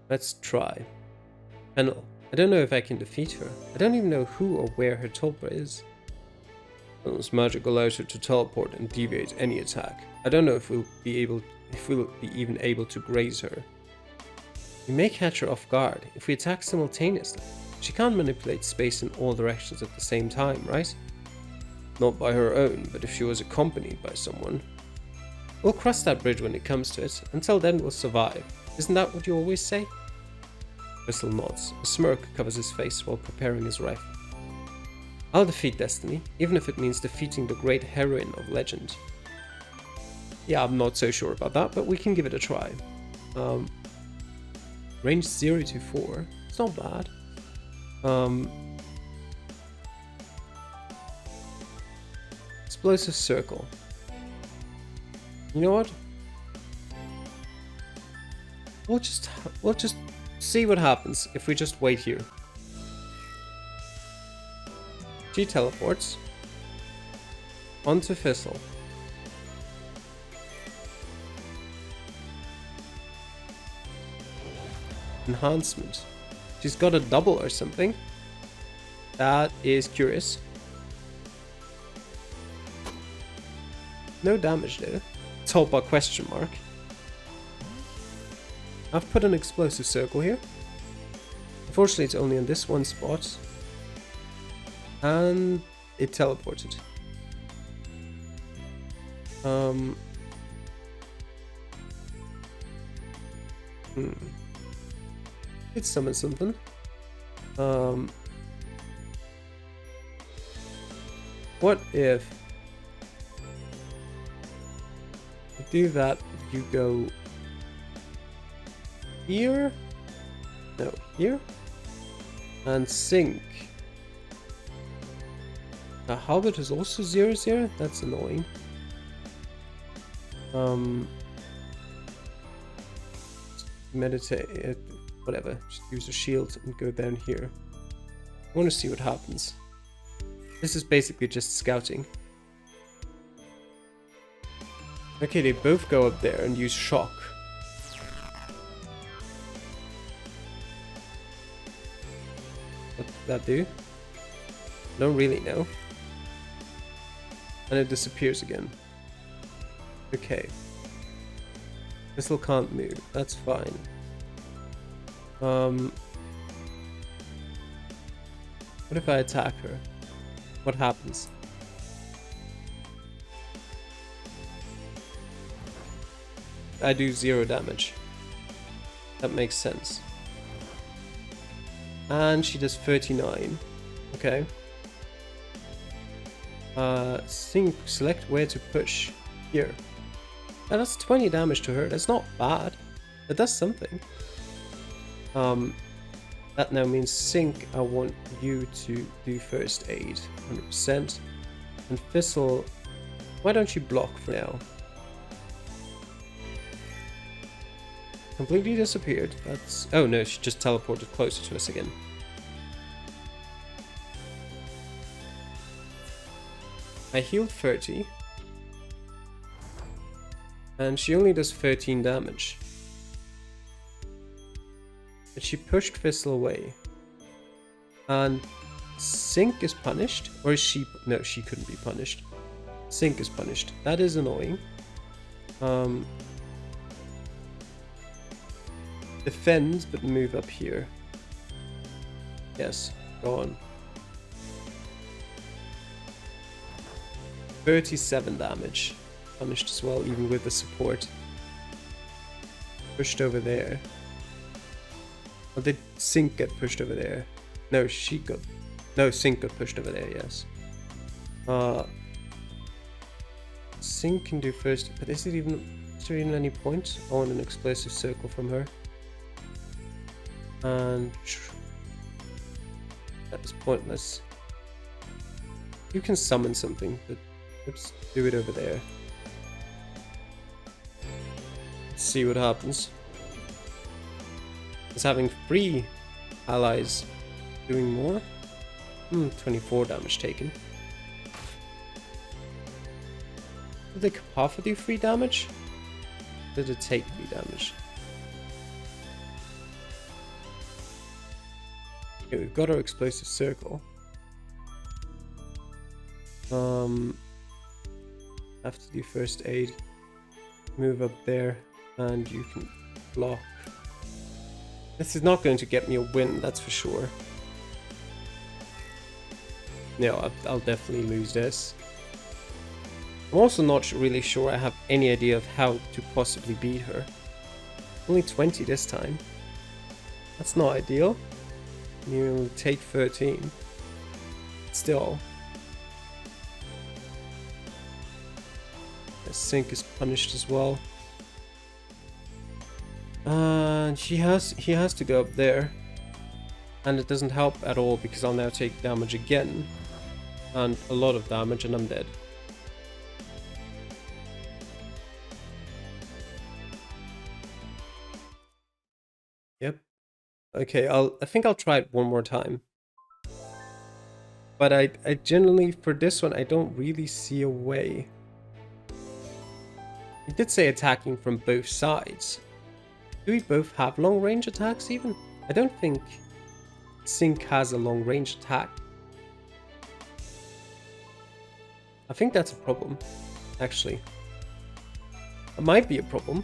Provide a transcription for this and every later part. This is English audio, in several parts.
Let's try. Panel. I don't know if I can defeat her. I don't even know who or where her tulpa is. Panel's magic allows her to teleport and deviate any attack. I don't know if we'll be even able to graze her. We may catch her off guard if we attack simultaneously. She can't manipulate space in all directions at the same time, right? Not by her own, but if she was accompanied by someone. We'll cross that bridge when it comes to it. Until then, we'll survive. Isn't that what you always say? Crystal nods. A smirk covers his face while preparing his rifle. I'll defeat Destiny, even if it means defeating the great heroine of legend. Yeah, I'm not so sure about that, but we can give it a try. Range 0 to 4. It's not bad. Explosive circle. You know what? We'll just see what happens if we just wait here. She teleports onto Fizzle. Enhancement. She's got a double or something. That is curious. No damage though. Tulpa question mark. I've put an explosive circle here. Unfortunately, it's only on this one spot. And it teleported. It summoned something. What if you do that, you go here? No, here? And sink. The Halberd is also 0/0? That's annoying. Meditate, whatever. Just use a shield and go down here. I want to see what happens. This is basically just scouting. Okay, they both go up there and use shock. What did that do? Don't really know. And it disappears again. Okay. Thistle can't move. That's fine. What if I attack her? What happens? I do 0 damage. That makes sense. And she does 39. Okay. Select where to push. Here. Now that's 20 damage to her. That's not bad. That does something. That now means Sync, I want you to do first aid. 100%. And Fizzle, why don't you block for now? Completely disappeared. That's... oh no, she just teleported closer to us again. I healed 30. And she only does 13 damage. But she pushed Fizzle away. And Sync is punished? Or is she... no, she couldn't be punished. Sync is punished. That is annoying. Defend, but move up here. Yes, go on. 37 damage. Punished as well, even with the support. Pushed over there. Or did Sync get pushed over there? No, she got... no, Sync got pushed over there, yes. Sync can do first, but is there even any point? I want an explosive circle from her. And... that was pointless. You can summon something, but let's do it over there. Let's see what happens. Is having 3 allies doing more? 24 damage taken. Did the Kapapa do 3 damage? Did it take 3 damage? Okay, we've got our explosive circle. Have to do first aid. Move up there, and you can block. This is not going to get me a win, that's for sure. No, I'll definitely lose this. I'm also not really sure I have any idea of how to possibly beat her. Only 20 this time. That's not ideal. You'll take 13. Still. The Sync is punished as well. And he has to go up there. And it doesn't help at all because I'll now take damage again. And a lot of damage and I'm dead. Yep. Okay, I think I'll try it one more time. But I generally, for this one, I don't really see a way. It did say attacking from both sides. Do we both have long range attacks even? I don't think Sync has a long range attack. I think that's a problem, actually. It might be a problem.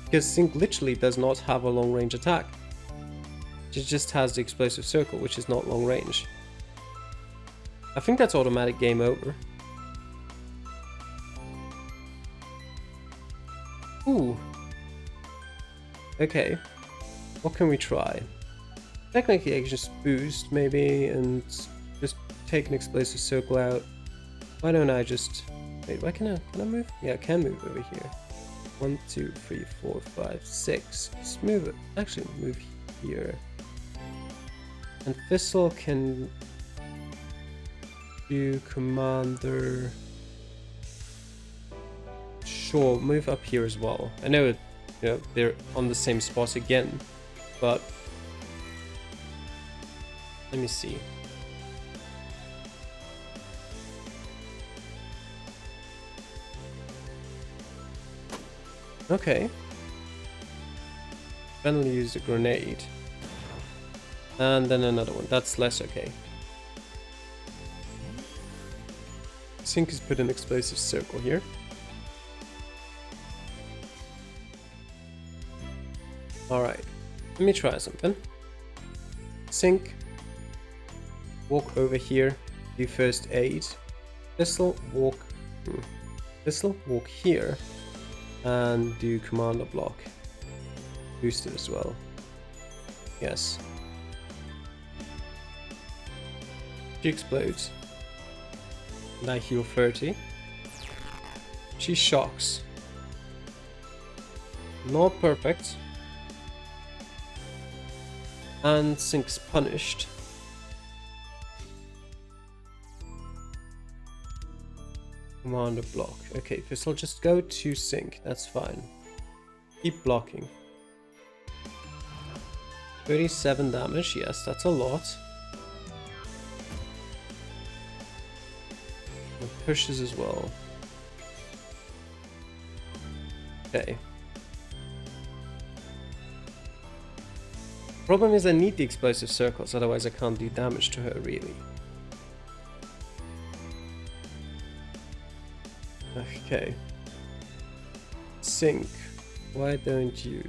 Because Sync literally does not have a long range attack. It just has the explosive circle, which is not long range. I think that's automatic game over. Ooh. Okay. What can we try? Technically I can just boost maybe and just take an explosive circle out. Why don't I just... Wait, why can I move? Yeah, I can move over here. 1, 2, 3, 4, 5, 6. Just move it. Actually, move here. And Thistle can do Commander. Sure, move up here as well. I know, they're on the same spot again, but let me see. Okay. Finally used a grenade. And then another one. That's less okay. Sync has put an explosive circle here. Alright. Let me try something. Sync. Walk over here. Do first aid. Thistle, walk. Thistle, walk here. And do commander block. Boost it as well. Yes. She explodes. And I heal 30. She shocks. Not perfect. And Sync's punished. Commander block. Okay, this will just go to Sync. That's fine. Keep blocking. 37 damage. Yes, that's a lot. And pushes as well. Okay. Problem is I need the explosive circles, otherwise I can't do damage to her really. Okay. Sync. Why don't you...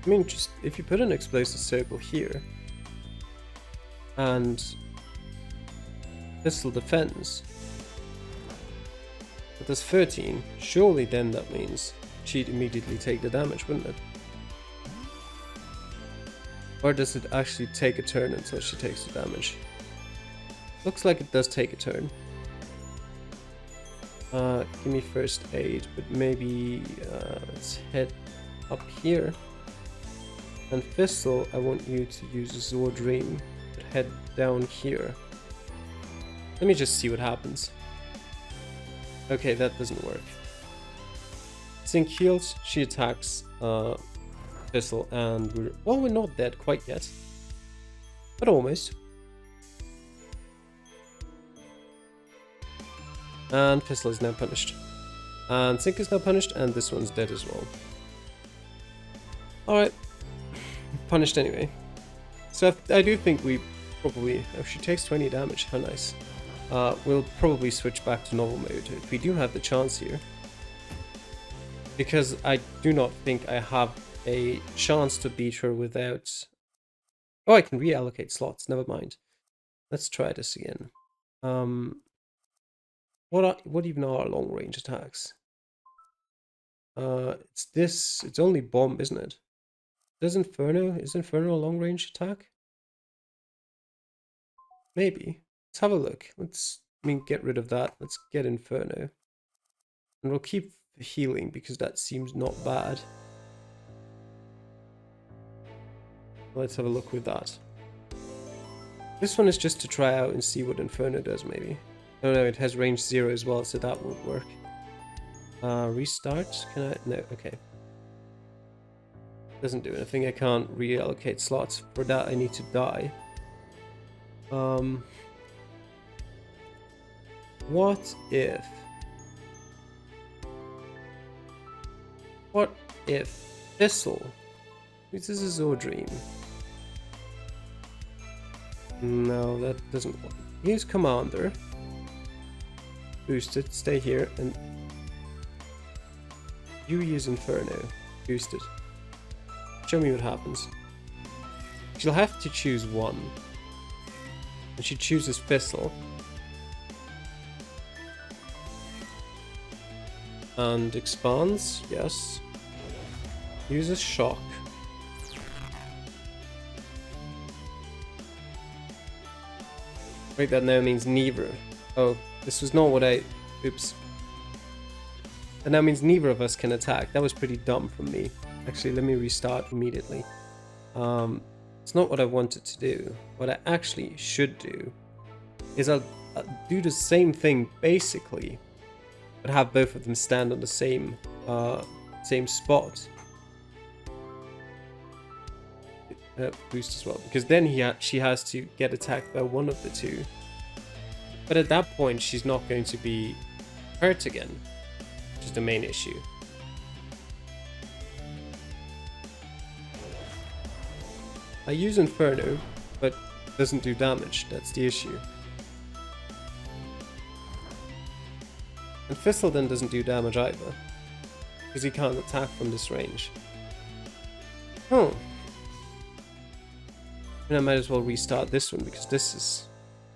I mean, just if you put an explosive circle here and pistol defense, but there's 13, surely then that means she'd immediately take the damage, wouldn't it? Or does it actually take a turn until she takes the damage? Looks like it does take a turn. Give me first aid, but maybe let's head up here. And Thistle, I want you to use a Sword Dream, but head down here. Let me just see what happens. Okay, that doesn't work. Sync heals, she attacks Thistle, and we're not dead quite yet, but almost. And Thistle is now punished. And Sync is now punished, and this one's dead as well. Alright. punished anyway. So I do think we probably... Oh, she takes 20 damage. How nice. We'll probably switch back to normal mode if we do have the chance here. Because I do not think I have a chance to beat her without... Oh, I can reallocate slots. Never mind. Let's try this again. What even are long range attacks? It's this. It's only bomb, isn't it? Is Inferno a long range attack? Maybe. Let's have a look. Get rid of that. Let's get Inferno. And we'll keep healing because that seems not bad. Let's have a look with that. This one is just to try out and see what Inferno does, maybe. Oh no, it has range 0 as well, so that won't work. Restart? Can I? No, okay. Doesn't do anything. I can't reallocate slots. For that, I need to die. What if... What if Thistle uses a Zordream? No, that doesn't work. Use Commander. Boost it, stay here, and you use Inferno. Boost it. Show me what happens. She'll have to choose one. And she chooses Thistle. And expands, yes. Uses Shock. Wait, that now means neither. Oh, this was not what I... Oops. That now means neither of us can attack. That was pretty dumb from me. Actually, let me restart immediately. It's not what I wanted to do. What I actually should do is I'll do the same thing, basically, but have both of them stand on the same spot. Boost as well, because then she has to get attacked by one of the two. But at that point, she's not going to be hurt again, which is the main issue. I use Inferno, but it doesn't do damage. That's the issue. And Thistle then doesn't do damage either, because he can't attack from this range. Oh. And I might as well restart this one because this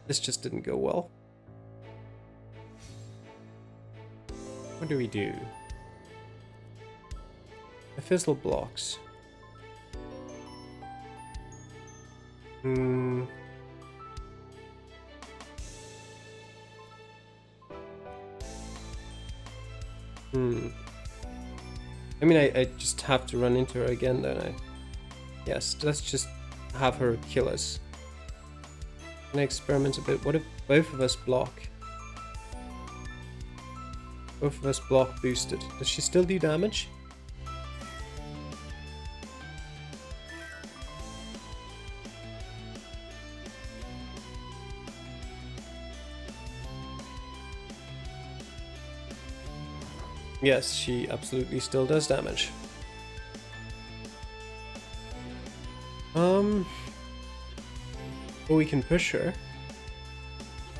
just didn't go well. What do we do? The Thistle blocks. I mean, I just have to run into her again, don't I? Yes, let's just have her kill us. Can I experiment a bit? What if both of us block? Both of us block boosted. Does she still do damage? Yes, she absolutely still does damage. But we can push her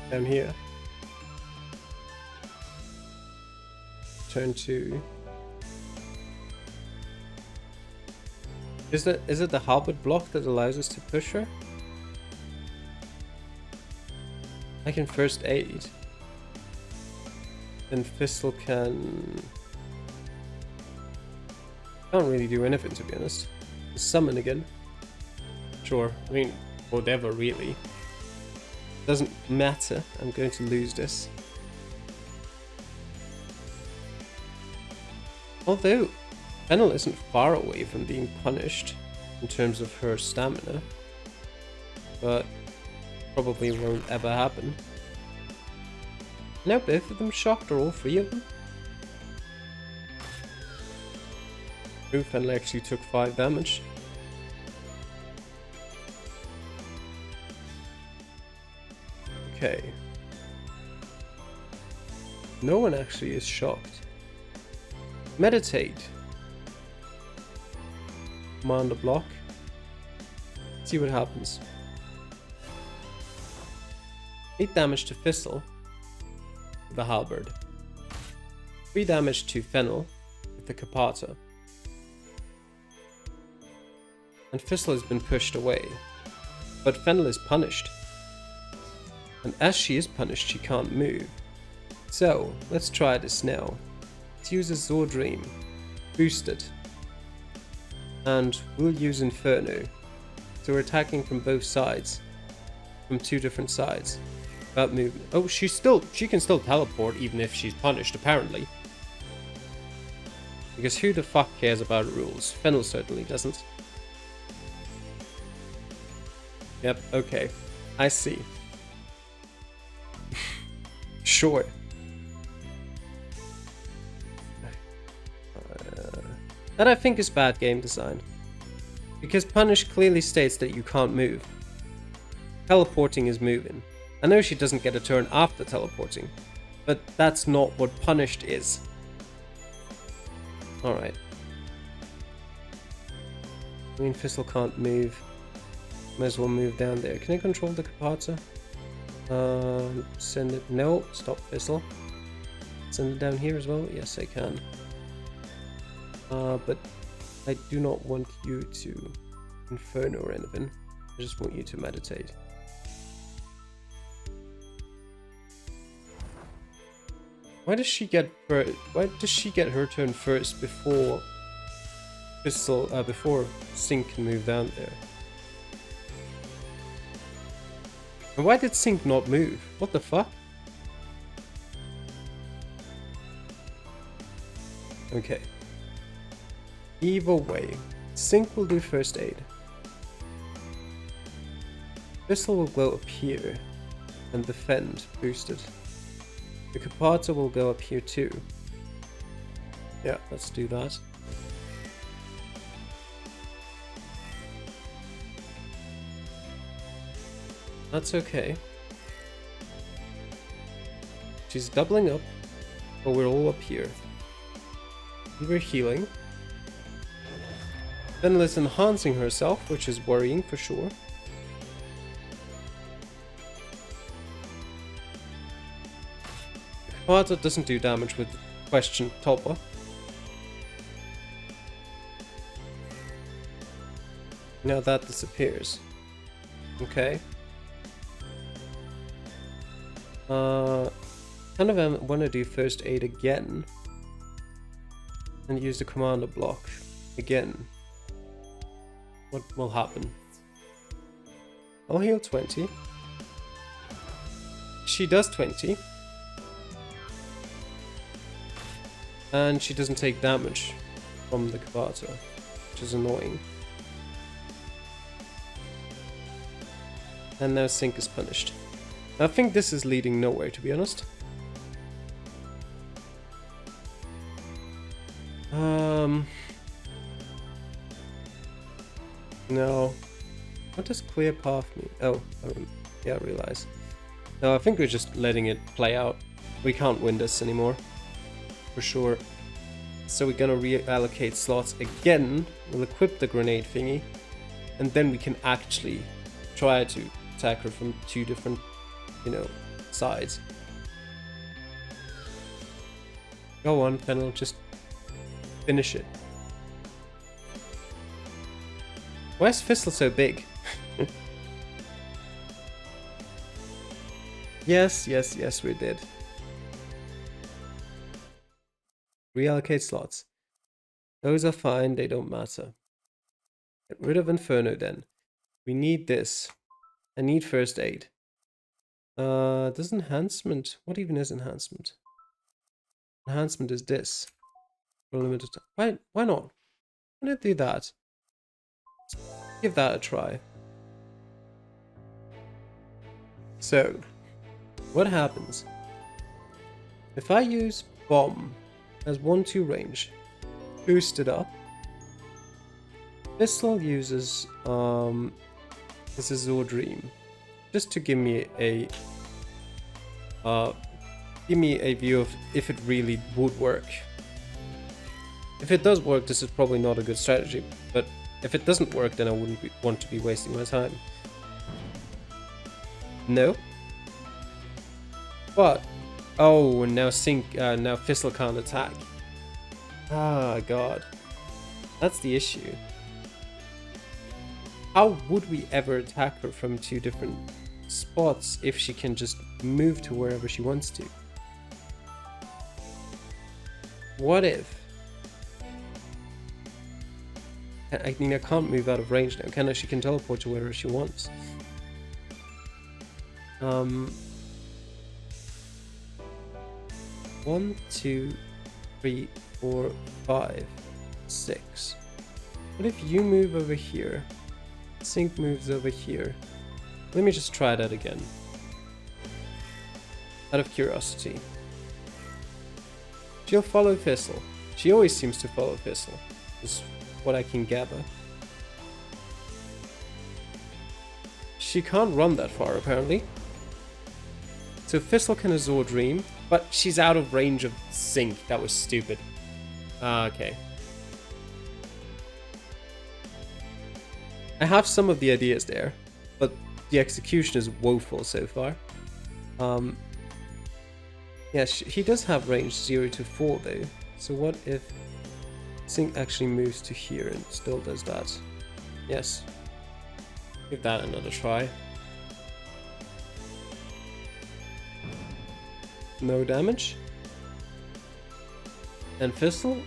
down here. Turn 2. Is it the halberd block that allows us to push her? I can first aid. Then Thistle can't really do anything, to be honest. Summon again. Sure, I mean, whatever, really. Doesn't matter. I'm going to lose this. Although, Fennel isn't far away from being punished in terms of her stamina. But probably won't ever happen. Now both of them shocked, or all three of them? Ooh, Fennel actually took 5 damage. Okay. No one actually is shocked. Meditate. Commander block. See what happens. 8 damage to Thistle with the Halberd. 3 damage to Fennel with the Capata. And Thistle has been pushed away. But Fennel is punished. And as she is punished, she can't move. So, let's try this now. Let's use a Zordream. Boost it. And we'll use Inferno. So we're attacking from both sides. From 2 different sides. Without movement. Oh, she can still teleport even if she's punished, apparently. Because who the fuck cares about rules? Fennel certainly doesn't. Yep, okay. I see. Sure. That I think is bad game design. Because Punish clearly states that you can't move. Teleporting is moving. I know she doesn't get a turn after teleporting, but that's not what Punished is. Alright. I mean, Thistle can't move. Might as well move down there. Can I control the Capata? Send it. No, stop Thistle. Send it down here as well? Yes, I can. But I do not want you to Inferno or anything. I just want you to meditate. Why does she get her turn first before Thistle, before Sync can move down there? And why did Sync not move? What the fuck? Okay. Either way, Sync will do first aid. Thistle will go up here and defend, boosted. The Capata will go up here too. Yeah, let's do that. That's okay. She's doubling up, but we're all up here. And we're healing. Fennel is enhancing herself, which is worrying for sure. Capata doesn't do damage with question Tulpa. Now that disappears. Okay. Kind of want to do first aid again. And use the commander block again. What will happen? I'll heal 20. She does 20. And she doesn't take damage from the Capata, which is annoying. And now Sync is punished. I think this is leading nowhere, to be honest. No. What does clear path mean? Oh, yeah, I realize. No, I think we're just letting it play out. We can't win this anymore. For sure. So we're gonna reallocate slots again. We'll equip the grenade thingy. And then we can actually try to attack her from 2 different, sides. Go on, Fennel, just finish it. Why is Thistle so big? Yes, we did. Reallocate slots. Those are fine, they don't matter. Get rid of Inferno then. We need this. I need first aid. Does enhancement... What even is enhancement? Enhancement is this. For limited time. Why not? Why not do that? Give that a try. So, what happens? If I use Bomb as 1-2 range, boost it up. Thistle uses this is Zordream, just to give me a view of if it really would work. If it does work, this is probably not a good strategy, but If it doesn't work, then I wouldn't want to be wasting my time. No. But oh, and now now Fizzle can't attack. Ah, God, that's the issue. How would we ever attack her from 2 different spots if she can just move to wherever she wants to? What if? I mean, I can't move out of range now, can I? She can teleport to wherever she wants. 1, 2, 3, 4, 5, 6. What if you move over here? Sync moves over here. Let me just try that again. Out of curiosity. She'll follow Fizzle. She always seems to follow Fizzle, is what I can gather. She can't run that far, apparently. So Fizzle can Azure Dream, but she's out of range of Sync. That was stupid. Okay. I have some of the ideas there, but the execution is woeful so far. Yeah, he does have range 0 to 4 though. So what if Sync actually moves to here and still does that? Yes. Give that another try. No damage. And Fizzle?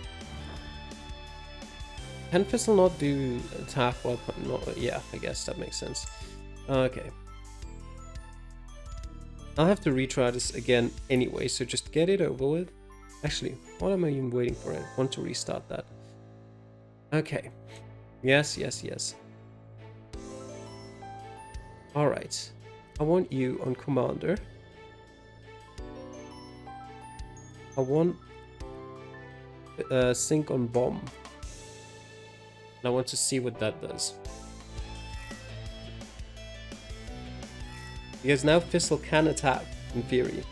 Can Fizzle not do attack while... yeah, I guess that makes sense. Okay. I'll have to retry this again anyway, so just get it over with. Actually, what am I even waiting for? I want to restart that. Okay. Yes, yes, yes. Alright. I want you on Commander. I want Sync on Bomb. And I want to see what that does. Because now Fizzle can attack, in theory.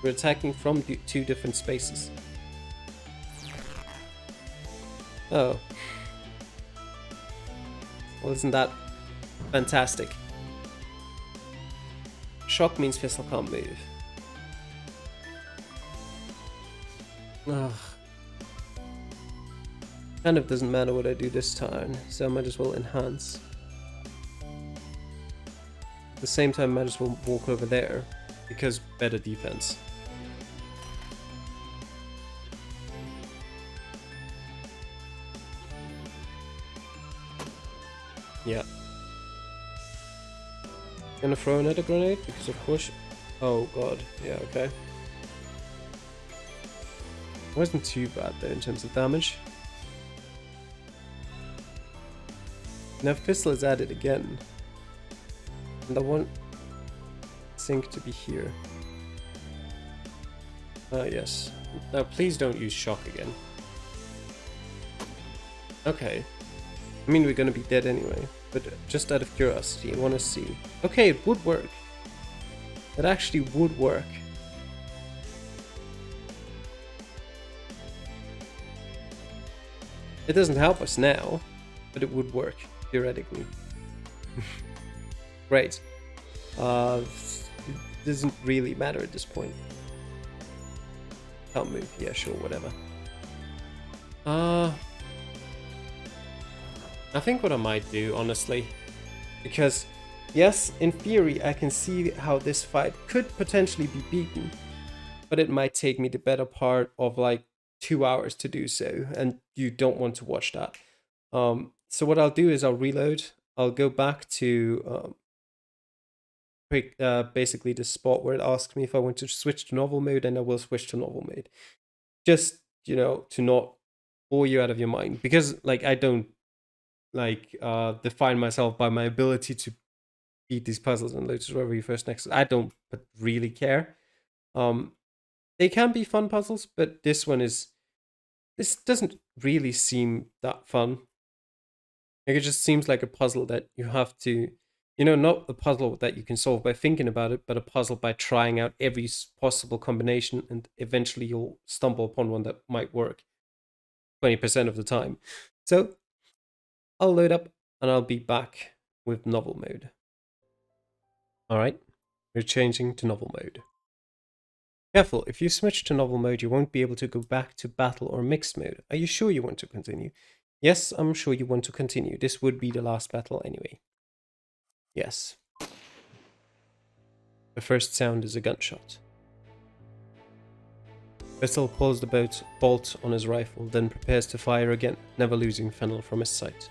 We're attacking from 2 different spaces. Oh. Well, isn't that fantastic? Shock means Fizzle can't move. Ugh. Kind of doesn't matter what I do this turn, so I might as well enhance. At the same time, I might as well walk over there, because better defense. Yeah. Gonna throw another grenade, because of course... oh god, yeah, okay. Wasn't too bad though in terms of damage. Now Fizzle is added again. And I want Sync to be here. Yes. Now please don't use Shock again. Okay. I mean, we're gonna be dead anyway, but just out of curiosity, I want to see. Okay, it would work. It actually would work. It doesn't help us now, but it would work, theoretically. Great. It doesn't really matter at this point. Can't move. Yeah, sure, whatever. I think what I might do, honestly, because yes, in theory, I can see how this fight could potentially be beaten, but it might take me the better part of like 2 hours to do so, and you don't want to watch that. So what I'll do is I'll reload. I'll go back to basically the spot where it asks me if I want to switch to novel mode, and I will switch to novel mode. Just, you know, to not bore you out of your mind, because like I don't like define myself by my ability to beat these puzzles in Lotus Reverie First Nexus. I don't really care. They can be fun puzzles, but this doesn't really seem that fun. Like, it just seems like a puzzle that you have to, you know, not a puzzle that you can solve by thinking about it, but a puzzle by trying out every possible combination, and eventually you'll stumble upon one that might work 20% of the time. So I'll load up and I'll be back with novel mode. Alright, we're changing to novel mode. Careful, if you switch to novel mode, you won't be able to go back to battle or mixed mode. Are you sure you want to continue? Yes, I'm sure you want to continue. This would be the last battle anyway. Yes. The first sound is a gunshot. Vessel pulls the bolt on his rifle, then prepares to fire again, never losing Fennel from his sight.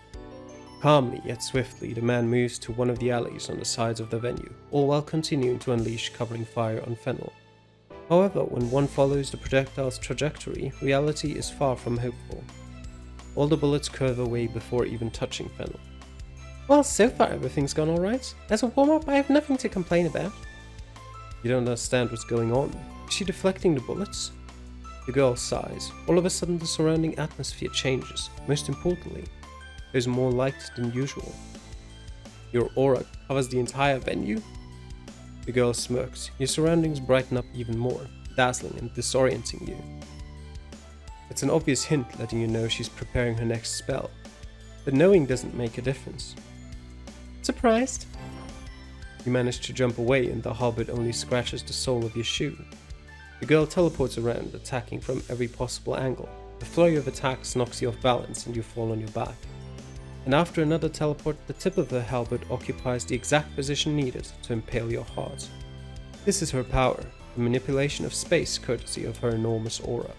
Calmly yet swiftly, the man moves to one of the alleys on the sides of the venue, all while continuing to unleash covering fire on Fennel. However, when one follows the projectile's trajectory, reality is far from hopeful. All the bullets curve away before even touching Fennel. Well, so far everything's gone alright. As a warm-up, I have nothing to complain about. You don't understand what's going on. Is she deflecting the bullets? The girl sighs. All of a sudden the surrounding atmosphere changes. Most importantly, there's more light than usual. Your aura covers the entire venue? The girl smirks. Your surroundings brighten up even more, dazzling and disorienting you. It's an obvious hint letting you know she's preparing her next spell, but knowing doesn't make a difference. Surprised? You manage to jump away and the halberd only scratches the sole of your shoe. The girl teleports around, attacking from every possible angle. The flurry of attacks knocks you off balance and you fall on your back. And after another teleport, the tip of her halberd occupies the exact position needed to impale your heart. This is her power, the manipulation of space courtesy of her enormous aura.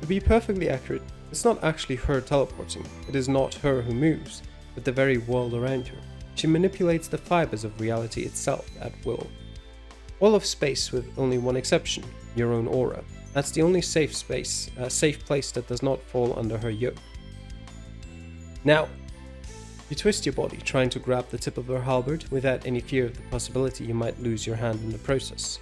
To be perfectly accurate, it's not actually her teleporting, it is not her who moves, but the very world around her. She manipulates the fibers of reality itself at will. All of space with only one exception, your own aura. That's the only safe place that does not fall under her yoke. Now, you twist your body, trying to grab the tip of her halberd without any fear of the possibility you might lose your hand in the process.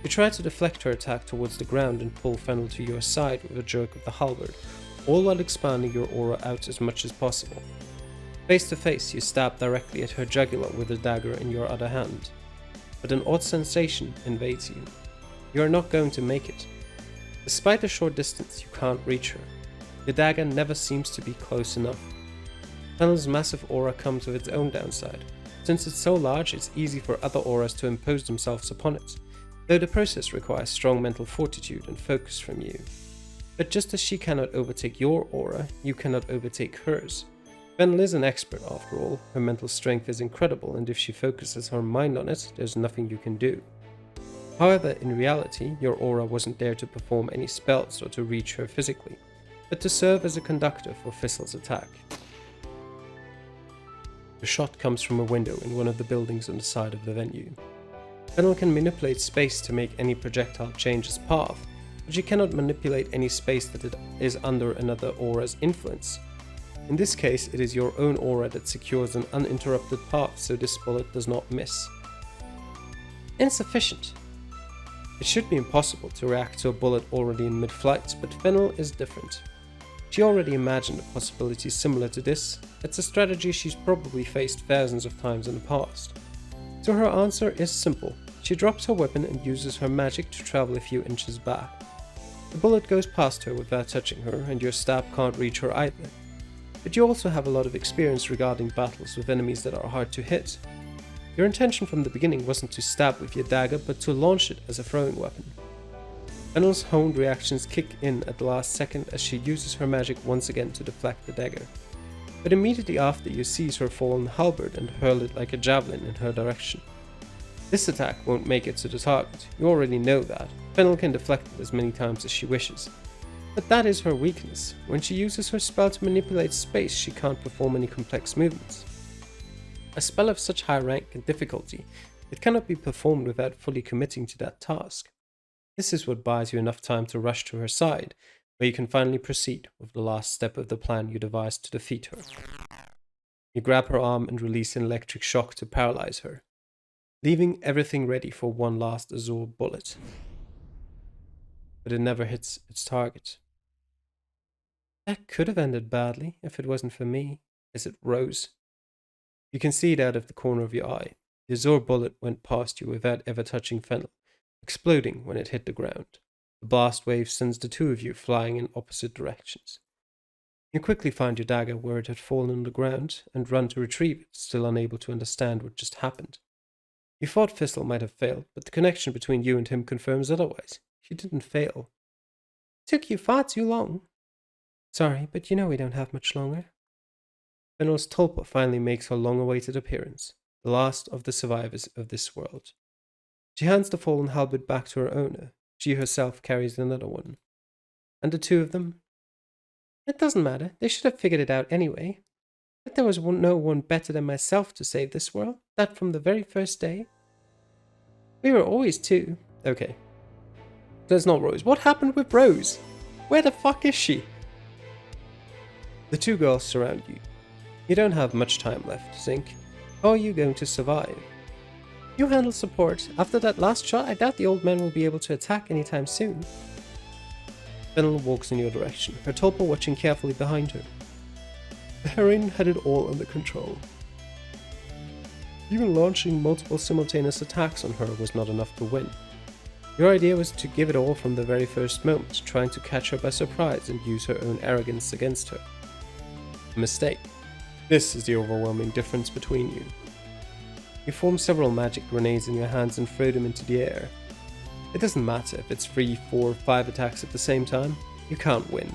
You try to deflect her attack towards the ground and pull Fennel to your side with a jerk of the halberd, all while expanding your aura out as much as possible. Face to face, you stab directly at her jugular with a dagger in your other hand. But an odd sensation invades you. You are not going to make it. Despite the short distance, you can't reach her. The dagger never seems to be close enough. Fennel's massive aura comes with its own downside. Since it's so large, it's easy for other auras to impose themselves upon it, though the process requires strong mental fortitude and focus from you. But just as she cannot overtake your aura, you cannot overtake hers. Fennel is an expert after all, her mental strength is incredible, and if she focuses her mind on it, there's nothing you can do. However, in reality, your aura wasn't there to perform any spells or to reach her physically, but to serve as a conductor for Thistle's attack. The shot comes from a window in one of the buildings on the side of the venue. Fennel can manipulate space to make any projectile change its path, but she cannot manipulate any space that it is under another aura's influence. In this case, it is your own aura that secures an uninterrupted path so this bullet does not miss. Insufficient. It should be impossible to react to a bullet already in mid-flight, but Fennel is different. She already imagined a possibility similar to this. It's a strategy she's probably faced thousands of times in the past. So her answer is simple. She drops her weapon and uses her magic to travel a few inches back. The bullet goes past her without touching her, and your stab can't reach her either. But you also have a lot of experience regarding battles with enemies that are hard to hit. Your intention from the beginning wasn't to stab with your dagger, but to launch it as a throwing weapon. Fennel's honed reactions kick in at the last second as she uses her magic once again to deflect the dagger. But immediately after, you seize her fallen halberd and hurl it like a javelin in her direction. This attack won't make it to the target, you already know that. Fennel can deflect it as many times as she wishes. But that is her weakness. When she uses her spell to manipulate space, she can't perform any complex movements. A spell of such high rank and difficulty, it cannot be performed without fully committing to that task. This is what buys you enough time to rush to her side, where you can finally proceed with the last step of the plan you devised to defeat her. You grab her arm and release an electric shock to paralyze her, leaving everything ready for one last azure bullet. But it never hits its target. That could have ended badly if it wasn't for me, as it rose. You can see it out of the corner of your eye. The azure bullet went past you without ever touching Fennel, exploding when it hit the ground. The blast wave sends the two of you flying in opposite directions. You quickly find your dagger where it had fallen on the ground and run to retrieve it, still unable to understand what just happened. You thought Thistle might have failed, but the connection between you and him confirms otherwise. She didn't fail. Took you far too long. Sorry, but you know we don't have much longer. Fennel's tulpa finally makes her long-awaited appearance, the last of the survivors of this world. She hands the fallen halberd back to her owner. She herself carries another one. And the two of them? It doesn't matter. They should have figured it out anyway. But there was no one better than myself to save this world. That from the very first day. We were always two. Okay. That's not Rose. What happened with Rose? Where the fuck is she? The two girls surround you. You don't have much time left, Zink. How are you going to survive? You handle support. After that last shot, I doubt the old man will be able to attack anytime soon. Fennel walks in your direction, her tulpa watching carefully behind her. The heroine had it all under control. Even launching multiple simultaneous attacks on her was not enough to win. Your idea was to give it all from the very first moment, trying to catch her by surprise and use her own arrogance against her. A mistake. This is the overwhelming difference between you. You form several magic grenades in your hands and throw them into the air. It doesn't matter if it's 3, 4, 5 attacks at the same time, you can't win.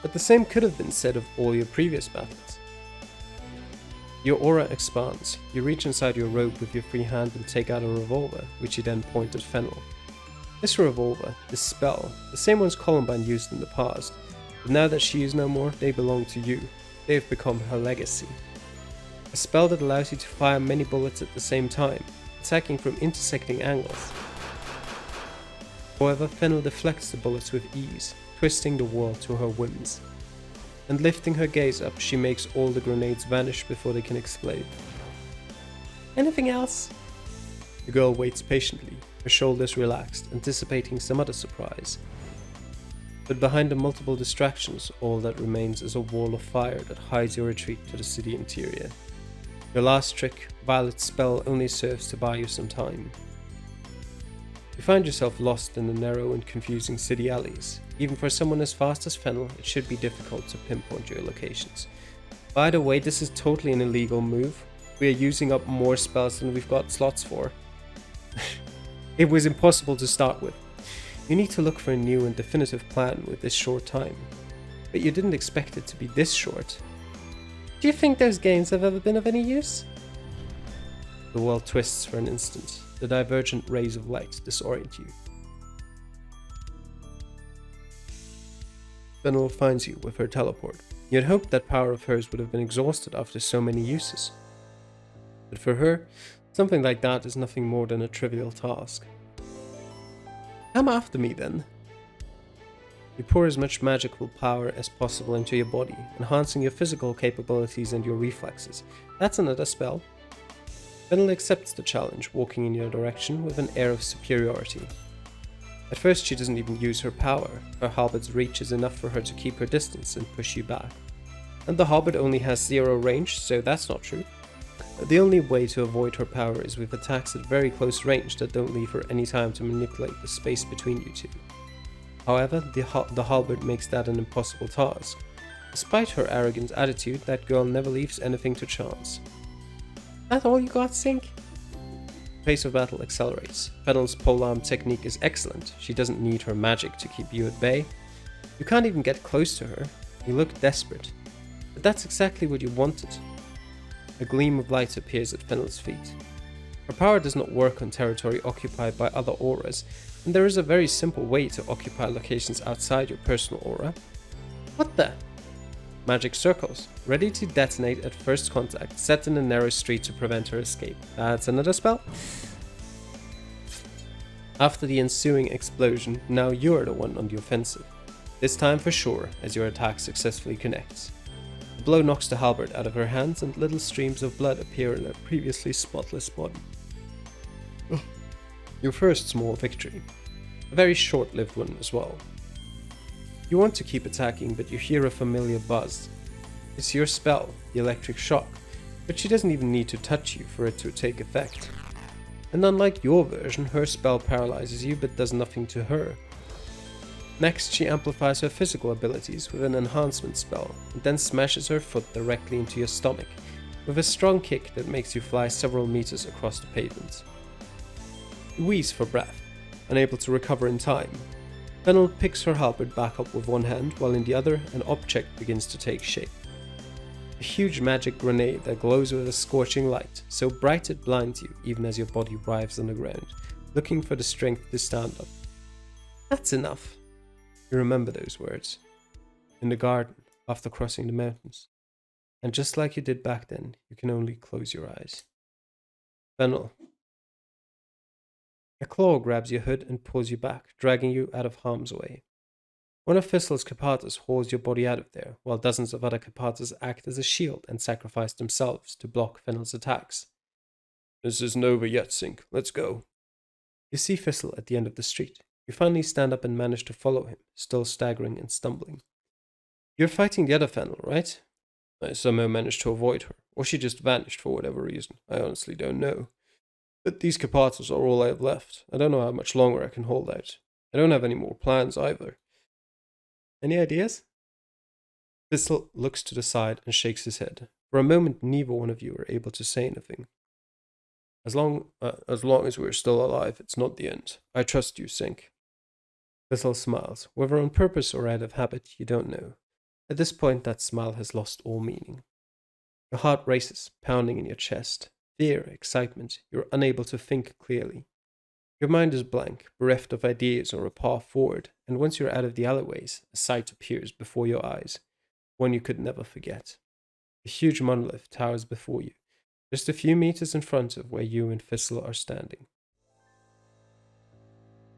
But the same could have been said of all your previous methods. Your aura expands. You reach inside your robe with your free hand and take out a revolver, which you then point at Fennel. This revolver, this spell, the same ones Columbine used in the past, but now that she is no more, they belong to you. They have become her legacy. A spell that allows you to fire many bullets at the same time, attacking from intersecting angles. However, Fennel deflects the bullets with ease, twisting the world to her whims. And lifting her gaze up, she makes all the grenades vanish before they can explode. Anything else? The girl waits patiently, her shoulders relaxed, anticipating some other surprise. But behind the multiple distractions, all that remains is a wall of fire that hides your retreat to the city interior. Your last trick, Violet's spell, only serves to buy you some time. You find yourself lost in the narrow and confusing city alleys. Even for someone as fast as Fennel, it should be difficult to pinpoint your locations. By the way, this is totally an illegal move. We are using up more spells than we've got slots for. It was impossible to start with. You need to look for a new and definitive plan with this short time. But you didn't expect it to be this short. Do you think those games have ever been of any use? The world twists for an instant. The divergent rays of light disorient you. Fennel finds you with her teleport. You had hoped that power of hers would have been exhausted after so many uses. But for her, something like that is nothing more than a trivial task. Come after me then. You pour as much magical power as possible into your body, enhancing your physical capabilities and your reflexes. That's another spell. Fennel accepts the challenge, walking in your direction with an air of superiority. At first she doesn't even use her power. Her halberd's reach is enough for her to keep her distance and push you back. And the halberd only has 0 range, so that's not true. The only way to avoid her power is with attacks at very close range that don't leave her any time to manipulate the space between you two. However, the halberd makes that an impossible task. Despite her arrogant attitude, that girl never leaves anything to chance. That all you got, Zink? The pace of battle accelerates. Fennel's polearm technique is excellent. She doesn't need her magic to keep you at bay. You can't even get close to her. You look desperate. But that's exactly what you wanted. A gleam of light appears at Fennel's feet. Her power does not work on territory occupied by other auras, and there is a very simple way to occupy locations outside your personal aura. What the? Magic circles, ready to detonate at first contact, set in a narrow street to prevent her escape. That's another spell. After the ensuing explosion, now you're the one on the offensive. This time for sure, as your attack successfully connects. The blow knocks the halberd out of her hands and little streams of blood appear in her previously spotless body. Your first small victory. A very short-lived one as well. You want to keep attacking, but you hear a familiar buzz. It's your spell, the electric shock, but she doesn't even need to touch you for it to take effect. And unlike your version, her spell paralyzes you but does nothing to her. Next, she amplifies her physical abilities with an enhancement spell, and then smashes her foot directly into your stomach, with a strong kick that makes you fly several meters across the pavement. You wheeze for breath, unable to recover in time. Fennel picks her halberd back up with one hand, while in the other, an object begins to take shape. A huge magic grenade that glows with a scorching light, so bright it blinds you even as your body writhes on the ground, looking for the strength to stand up. That's enough. You remember those words. In the garden, after crossing the mountains. And just like you did back then, you can only close your eyes. Fennel. A claw grabs your hood and pulls you back, dragging you out of harm's way. One of Thistle's Capatas hauls your body out of there, while dozens of other Capatas act as a shield and sacrifice themselves to block Fennel's attacks. This isn't over yet, Sink. Let's go. You see Thistle at the end of the street. You finally stand up and manage to follow him, still staggering and stumbling. You're fighting the other Fennel, right? I somehow managed to avoid her, or she just vanished for whatever reason. I honestly don't know. But these Capatas are all I have left. I don't know how much longer I can hold out. I don't have any more plans either. Any ideas? Thistle looks to the side and shakes his head. For a moment, neither one of you are able to say anything. As long as we're still alive, it's not the end. I trust you, Sink. Thistle smiles. Whether on purpose or out of habit, you don't know. At this point, that smile has lost all meaning. Your heart races, pounding in your chest. Fear, excitement, you're unable to think clearly. Your mind is blank, bereft of ideas or a path forward, and once you're out of the alleyways, a sight appears before your eyes, one you could never forget. A huge monolith towers before you, just a few meters in front of where you and Thistle are standing.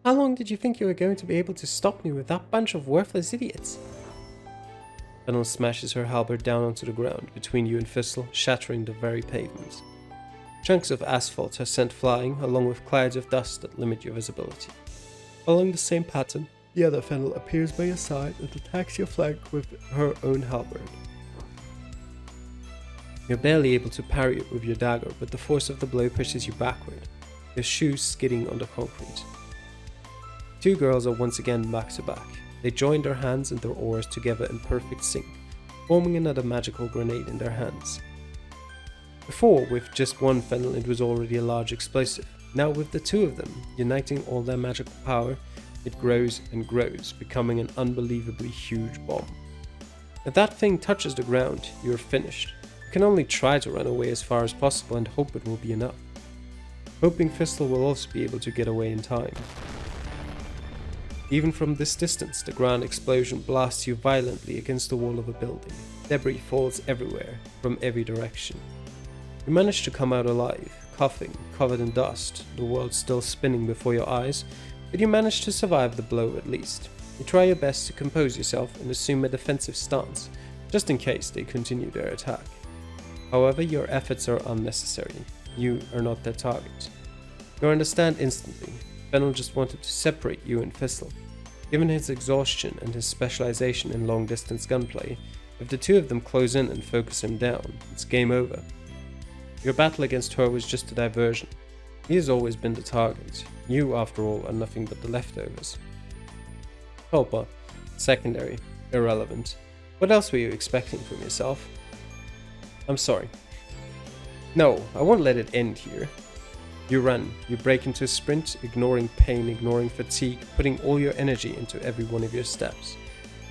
How long did you think you were going to be able to stop me with that bunch of worthless idiots? Fennel smashes her halberd down onto the ground between you and Thistle, shattering the very pavement. Chunks of asphalt are sent flying, along with clouds of dust that limit your visibility. Following the same pattern, the other Fennel appears by your side and attacks your flank with her own halberd. You're barely able to parry it with your dagger, but the force of the blow pushes you backward, your shoes skidding on the concrete. Two girls are once again back to back. They join their hands and their oars together in perfect sync, forming another magical grenade in their hands. Before, with just one Fennel, it was already a large explosive. Now with the two of them, uniting all their magical power, it grows and grows, becoming an unbelievably huge bomb. If that thing touches the ground, you're finished. You can only try to run away as far as possible and hope it will be enough. Hoping Thistle will also be able to get away in time. Even from this distance, the ground explosion blasts you violently against the wall of a building. Debris falls everywhere, from every direction. You manage to come out alive, coughing, covered in dust, the world still spinning before your eyes, but you manage to survive the blow at least. You try your best to compose yourself and assume a defensive stance, just in case they continue their attack. However, your efforts are unnecessary. You are not their target. You understand instantly. Fennel just wanted to separate you and Thistle. Given his exhaustion and his specialization in long-distance gunplay, if the two of them close in and focus him down, it's game over. Your battle against her was just a diversion. He has always been the target. You, after all, are nothing but the leftovers. Culpa. Secondary. Irrelevant. What else were you expecting from yourself? I'm sorry. No, I won't let it end here. You run. You break into a sprint, ignoring pain, ignoring fatigue, putting all your energy into every one of your steps.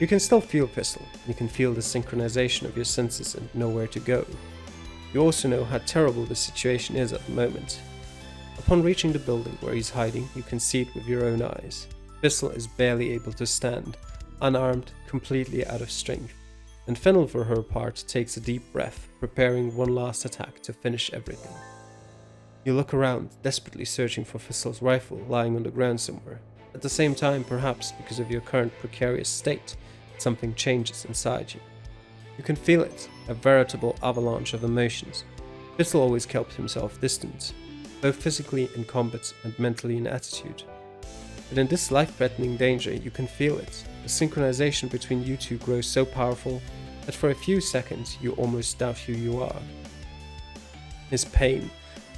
You can still feel Thistle. You can feel the synchronization of your senses and know where to go. You also know how terrible the situation is at the moment. Upon reaching the building where he's hiding, you can see it with your own eyes. Thistle is barely able to stand, unarmed, completely out of strength. And Fennel, for her part, takes a deep breath, preparing one last attack to finish everything. You look around, desperately searching for Thistle's rifle lying on the ground somewhere. At the same time, perhaps because of your current precarious state, something changes inside you. You can feel it, a veritable avalanche of emotions. Thistle always kept himself distant, both physically in combat and mentally in attitude. But in this life-threatening danger, you can feel it. The synchronization between you two grows so powerful that for a few seconds you almost doubt who you are. His pain,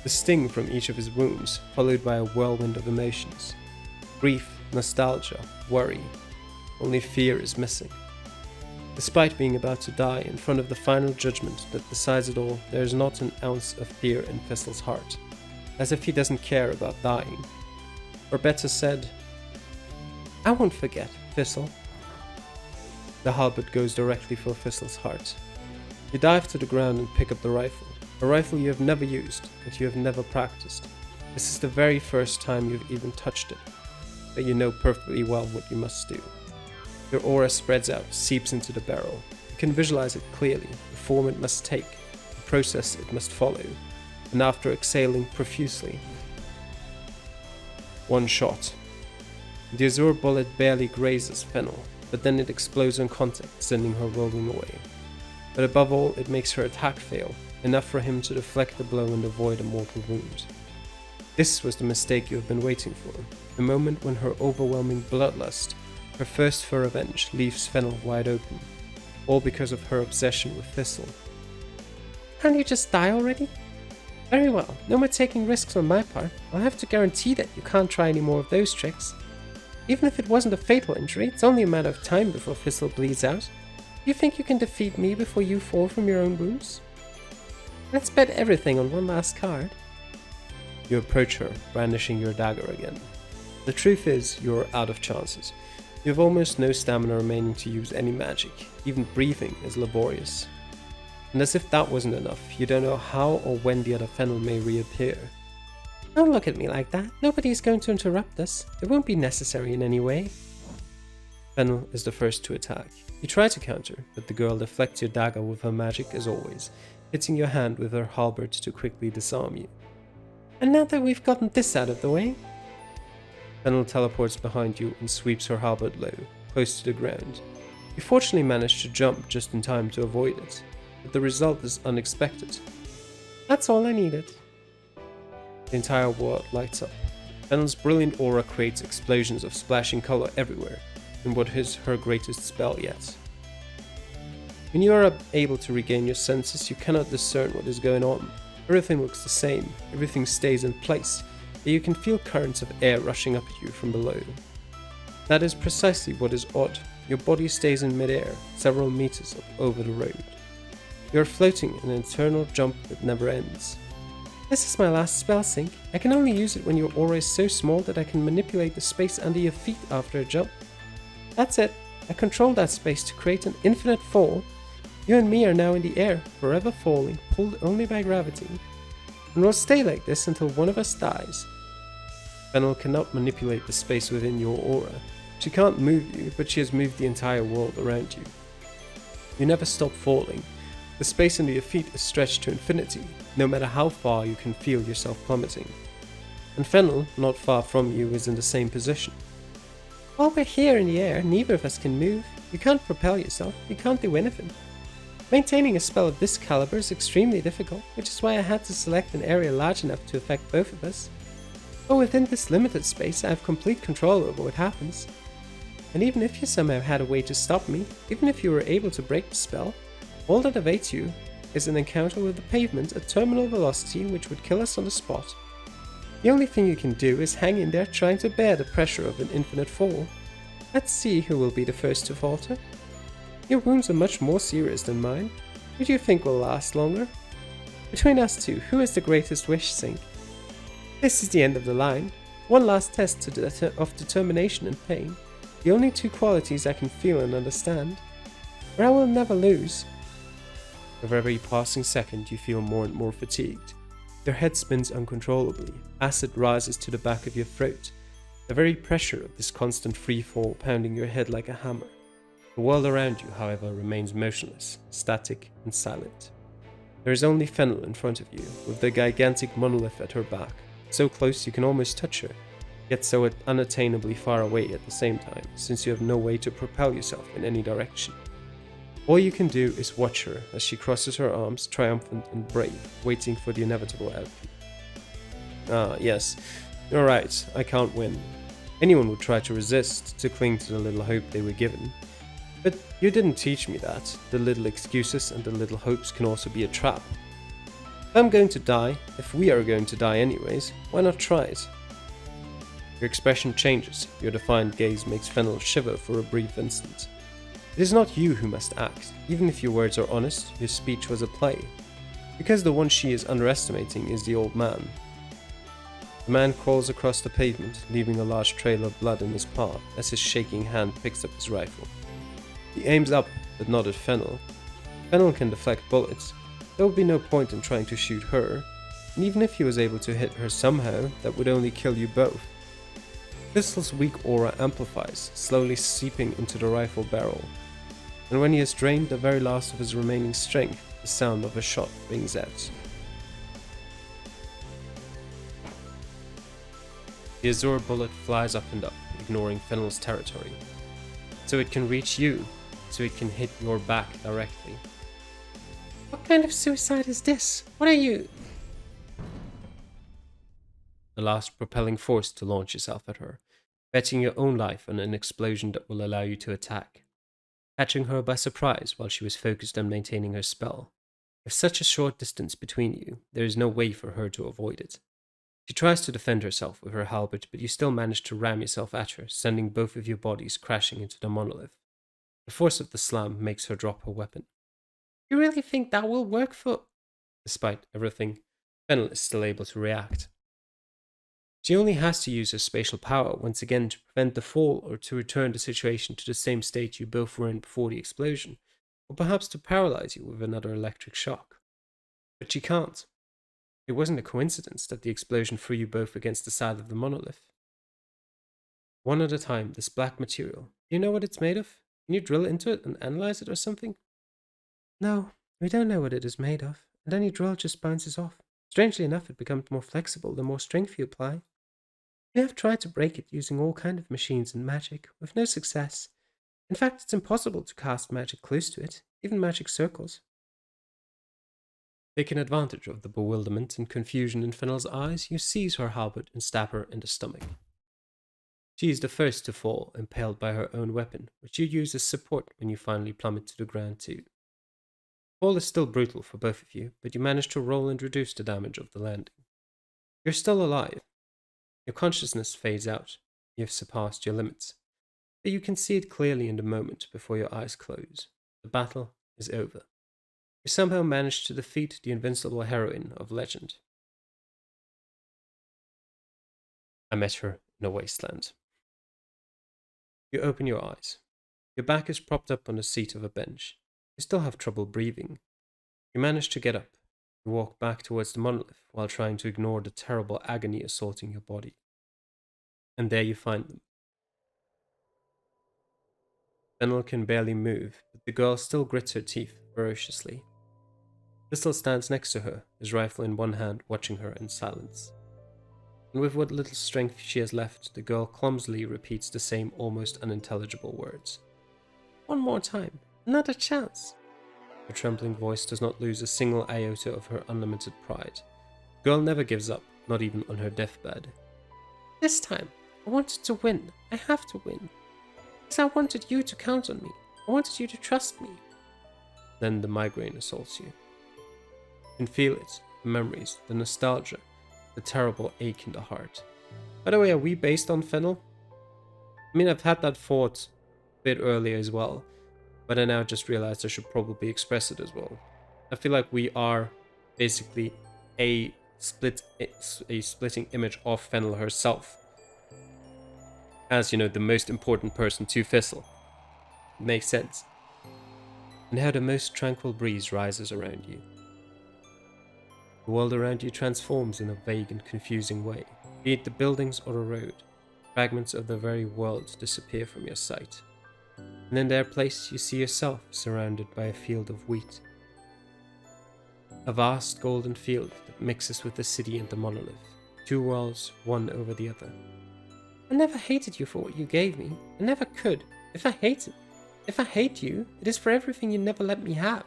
the sting from each of his wounds, followed by a whirlwind of emotions. Grief, nostalgia, worry. only fear is missing. Despite being about to die in front of the final judgment that decides it all, there is not an ounce of fear in Thistle's heart, as if he doesn't care about dying. Or better said, I won't forget, Thistle. The halberd goes directly for Thistle's heart. You dive to the ground and pick up the rifle, a rifle you have never used, that you have never practiced. This is the very first time you've even touched it, but you know perfectly well what you must do. Your aura spreads out, seeps into the barrel. You can visualize it clearly, the form it must take, the process it must follow, and after exhaling profusely, one shot. The azure bullet barely grazes Fennel, but then it explodes on contact, sending her rolling away. But above all, it makes her attack fail, enough for him to deflect the blow and avoid a mortal wound. This was the mistake you have been waiting for, the moment when her overwhelming bloodlust, her thirst for revenge, leaves Fennel wide open, all because of her obsession with Thistle. Can't you just die already? Very well, no more taking risks on my part. I'll have to guarantee that you can't try any more of those tricks. Even if it wasn't a fatal injury, it's only a matter of time before Thistle bleeds out. You think you can defeat me before you fall from your own wounds? Let's bet everything on one last card. You approach her, brandishing your dagger again. The truth is, you're out of chances. You have almost no stamina remaining to use any magic. Even breathing is laborious. And as if that wasn't enough, you don't know how or when the other Fennel may reappear. Don't look at me like that. Nobody is going to interrupt us. It won't be necessary in any way. Fennel is the first to attack. You try to counter, but the girl deflects your dagger with her magic as always, hitting your hand with her halberd to quickly disarm you. And now that we've gotten this out of the way... Fennel teleports behind you and sweeps her halberd low, close to the ground. You fortunately manage to jump just in time to avoid it, but the result is unexpected. That's all I needed. The entire world lights up. Fennel's brilliant aura creates explosions of splashing color everywhere, in what is her greatest spell yet. When you are able to regain your senses, you cannot discern what is going on. Everything looks the same, everything stays in place, yet you can feel currents of air rushing up at you from below. That is precisely what is odd. Your body stays in midair, several meters up over the road. You are floating in an eternal jump that never ends. This is my last spell sync. I can only use it when your aura is so small that I can manipulate the space under your feet after a jump. That's it. I control that space to create an infinite fall. You and me are now in the air, forever falling, pulled only by gravity. And we'll stay like this until one of us dies. Fennel cannot manipulate the space within your aura. She can't move you, but she has moved the entire world around you. You never stop falling. The space under your feet is stretched to infinity, no matter how far you can feel yourself plummeting. And Fennel, not far from you, is in the same position. While we're here in the air, neither of us can move. You can't propel yourself, you can't do anything. Maintaining a spell of this caliber is extremely difficult, which is why I had to select an area large enough to affect both of us. But within this limited space, I have complete control over what happens. And even if you somehow had a way to stop me, even if you were able to break the spell, all that awaits you is an encounter with the pavement at terminal velocity which would kill us on the spot. The only thing you can do is hang in there trying to bear the pressure of an infinite fall. Let's see who will be the first to falter. Your wounds are much more serious than mine. Who do you think will last longer? Between us two, who has the greatest wish sync? This is the end of the line. One last test of determination and pain. The only two qualities I can feel and understand. Or I will never lose. With every passing second you feel more and more fatigued. Your head spins uncontrollably, acid rises to the back of your throat, the very pressure of this constant free fall pounding your head like a hammer. The world around you, however, remains motionless, static and silent. There is only Fennel in front of you, with the gigantic monolith at her back, so close you can almost touch her, yet so unattainably far away at the same time, since you have no way to propel yourself in any direction. All you can do is watch her as she crosses her arms, triumphant and brave, waiting for the inevitable outcome. Ah, yes. You're right, I can't win. Anyone would try to resist, to cling to the little hope they were given. But you didn't teach me that. The little excuses and the little hopes can also be a trap. If I'm going to die, if we are going to die anyways, why not try it? Your expression changes, your defiant gaze makes Fennel shiver for a brief instant. It is not you who must act, even if your words are honest, your speech was a play. Because the one she is underestimating is the old man. The man crawls across the pavement, leaving a large trail of blood in his path as his shaking hand picks up his rifle. He aims up, but not at Fennel. Fennel can deflect bullets. There would be no point in trying to shoot her, and even if he was able to hit her somehow, that would only kill you both. Pistol's weak aura amplifies, slowly seeping into the rifle barrel, and when he has drained the very last of his remaining strength, the sound of a shot rings out. The Azure bullet flies up and up, ignoring Fennel's territory. So it can reach you, so it can hit your back directly. What kind of suicide is this? What are you? The last propelling force to launch yourself at her, betting your own life on an explosion that will allow you to attack, catching her by surprise while she was focused on maintaining her spell. With such a short distance between you, there is no way for her to avoid it. She tries to defend herself with her halberd, but you still manage to ram yourself at her, sending both of your bodies crashing into the monolith. The force of the slam makes her drop her weapon. You really think that will work for... Despite everything, Fennel is still able to react. She only has to use her spatial power once again to prevent the fall or to return the situation to the same state you both were in before the explosion, or perhaps to paralyze you with another electric shock. But she can't. It wasn't a coincidence that the explosion threw you both against the side of the monolith. One at a time, this black material. Do you know what it's made of? Can you drill into it and analyze it or something? No, we don't know what it is made of, and any drill just bounces off. Strangely enough, it becomes more flexible the more strength you apply. We have tried to break it using all kinds of machines and magic, with no success. In fact, it's impossible to cast magic close to it, even magic circles. Taking advantage of the bewilderment and confusion in Fennel's eyes, you seize her halberd and stab her in the stomach. She is the first to fall, impaled by her own weapon, which you use as support when you finally plummet to the ground too. The fall is still brutal for both of you, but you manage to roll and reduce the damage of the landing. You're still alive. Your consciousness fades out. You have surpassed your limits. But you can see it clearly in the moment before your eyes close. The battle is over. You somehow managed to defeat the invincible heroine of legend. I met her in a wasteland. You open your eyes. Your back is propped up on the seat of a bench. You still have trouble breathing. You manage to get up. You walk back towards the monolith while trying to ignore the terrible agony assaulting your body. And there you find them. Fennel can barely move, but the girl still grits her teeth ferociously. Pistol stands next to her, his rifle in one hand, watching her in silence. And with what little strength she has left, the girl clumsily repeats the same almost unintelligible words. One more time. Another chance. Her trembling voice does not lose a single iota of her unlimited pride. The girl never gives up, not even on her deathbed. This time, I wanted to win. I have to win. Because I wanted you to count on me. I wanted you to trust me. Then the migraine assaults you. You can feel it, the memories, the nostalgia, the terrible ache in the heart. By the way, are we based on Fennel? I mean, I've had that thought a bit earlier as well, but I now just realized I should probably express it as well. I feel like we are basically a splitting image of Fennel herself. As, you know, the most important person to Thistle. Makes sense. And how the most tranquil breeze rises around you. The world around you transforms in a vague and confusing way. Be it the buildings or the road, fragments of the very world disappear from your sight. And in their place you see yourself surrounded by a field of wheat. A vast golden field that mixes with the city and the monolith. Two worlds, one over the other. I never hated you for what you gave me. I never could. If I hate you, it is for everything you never let me have.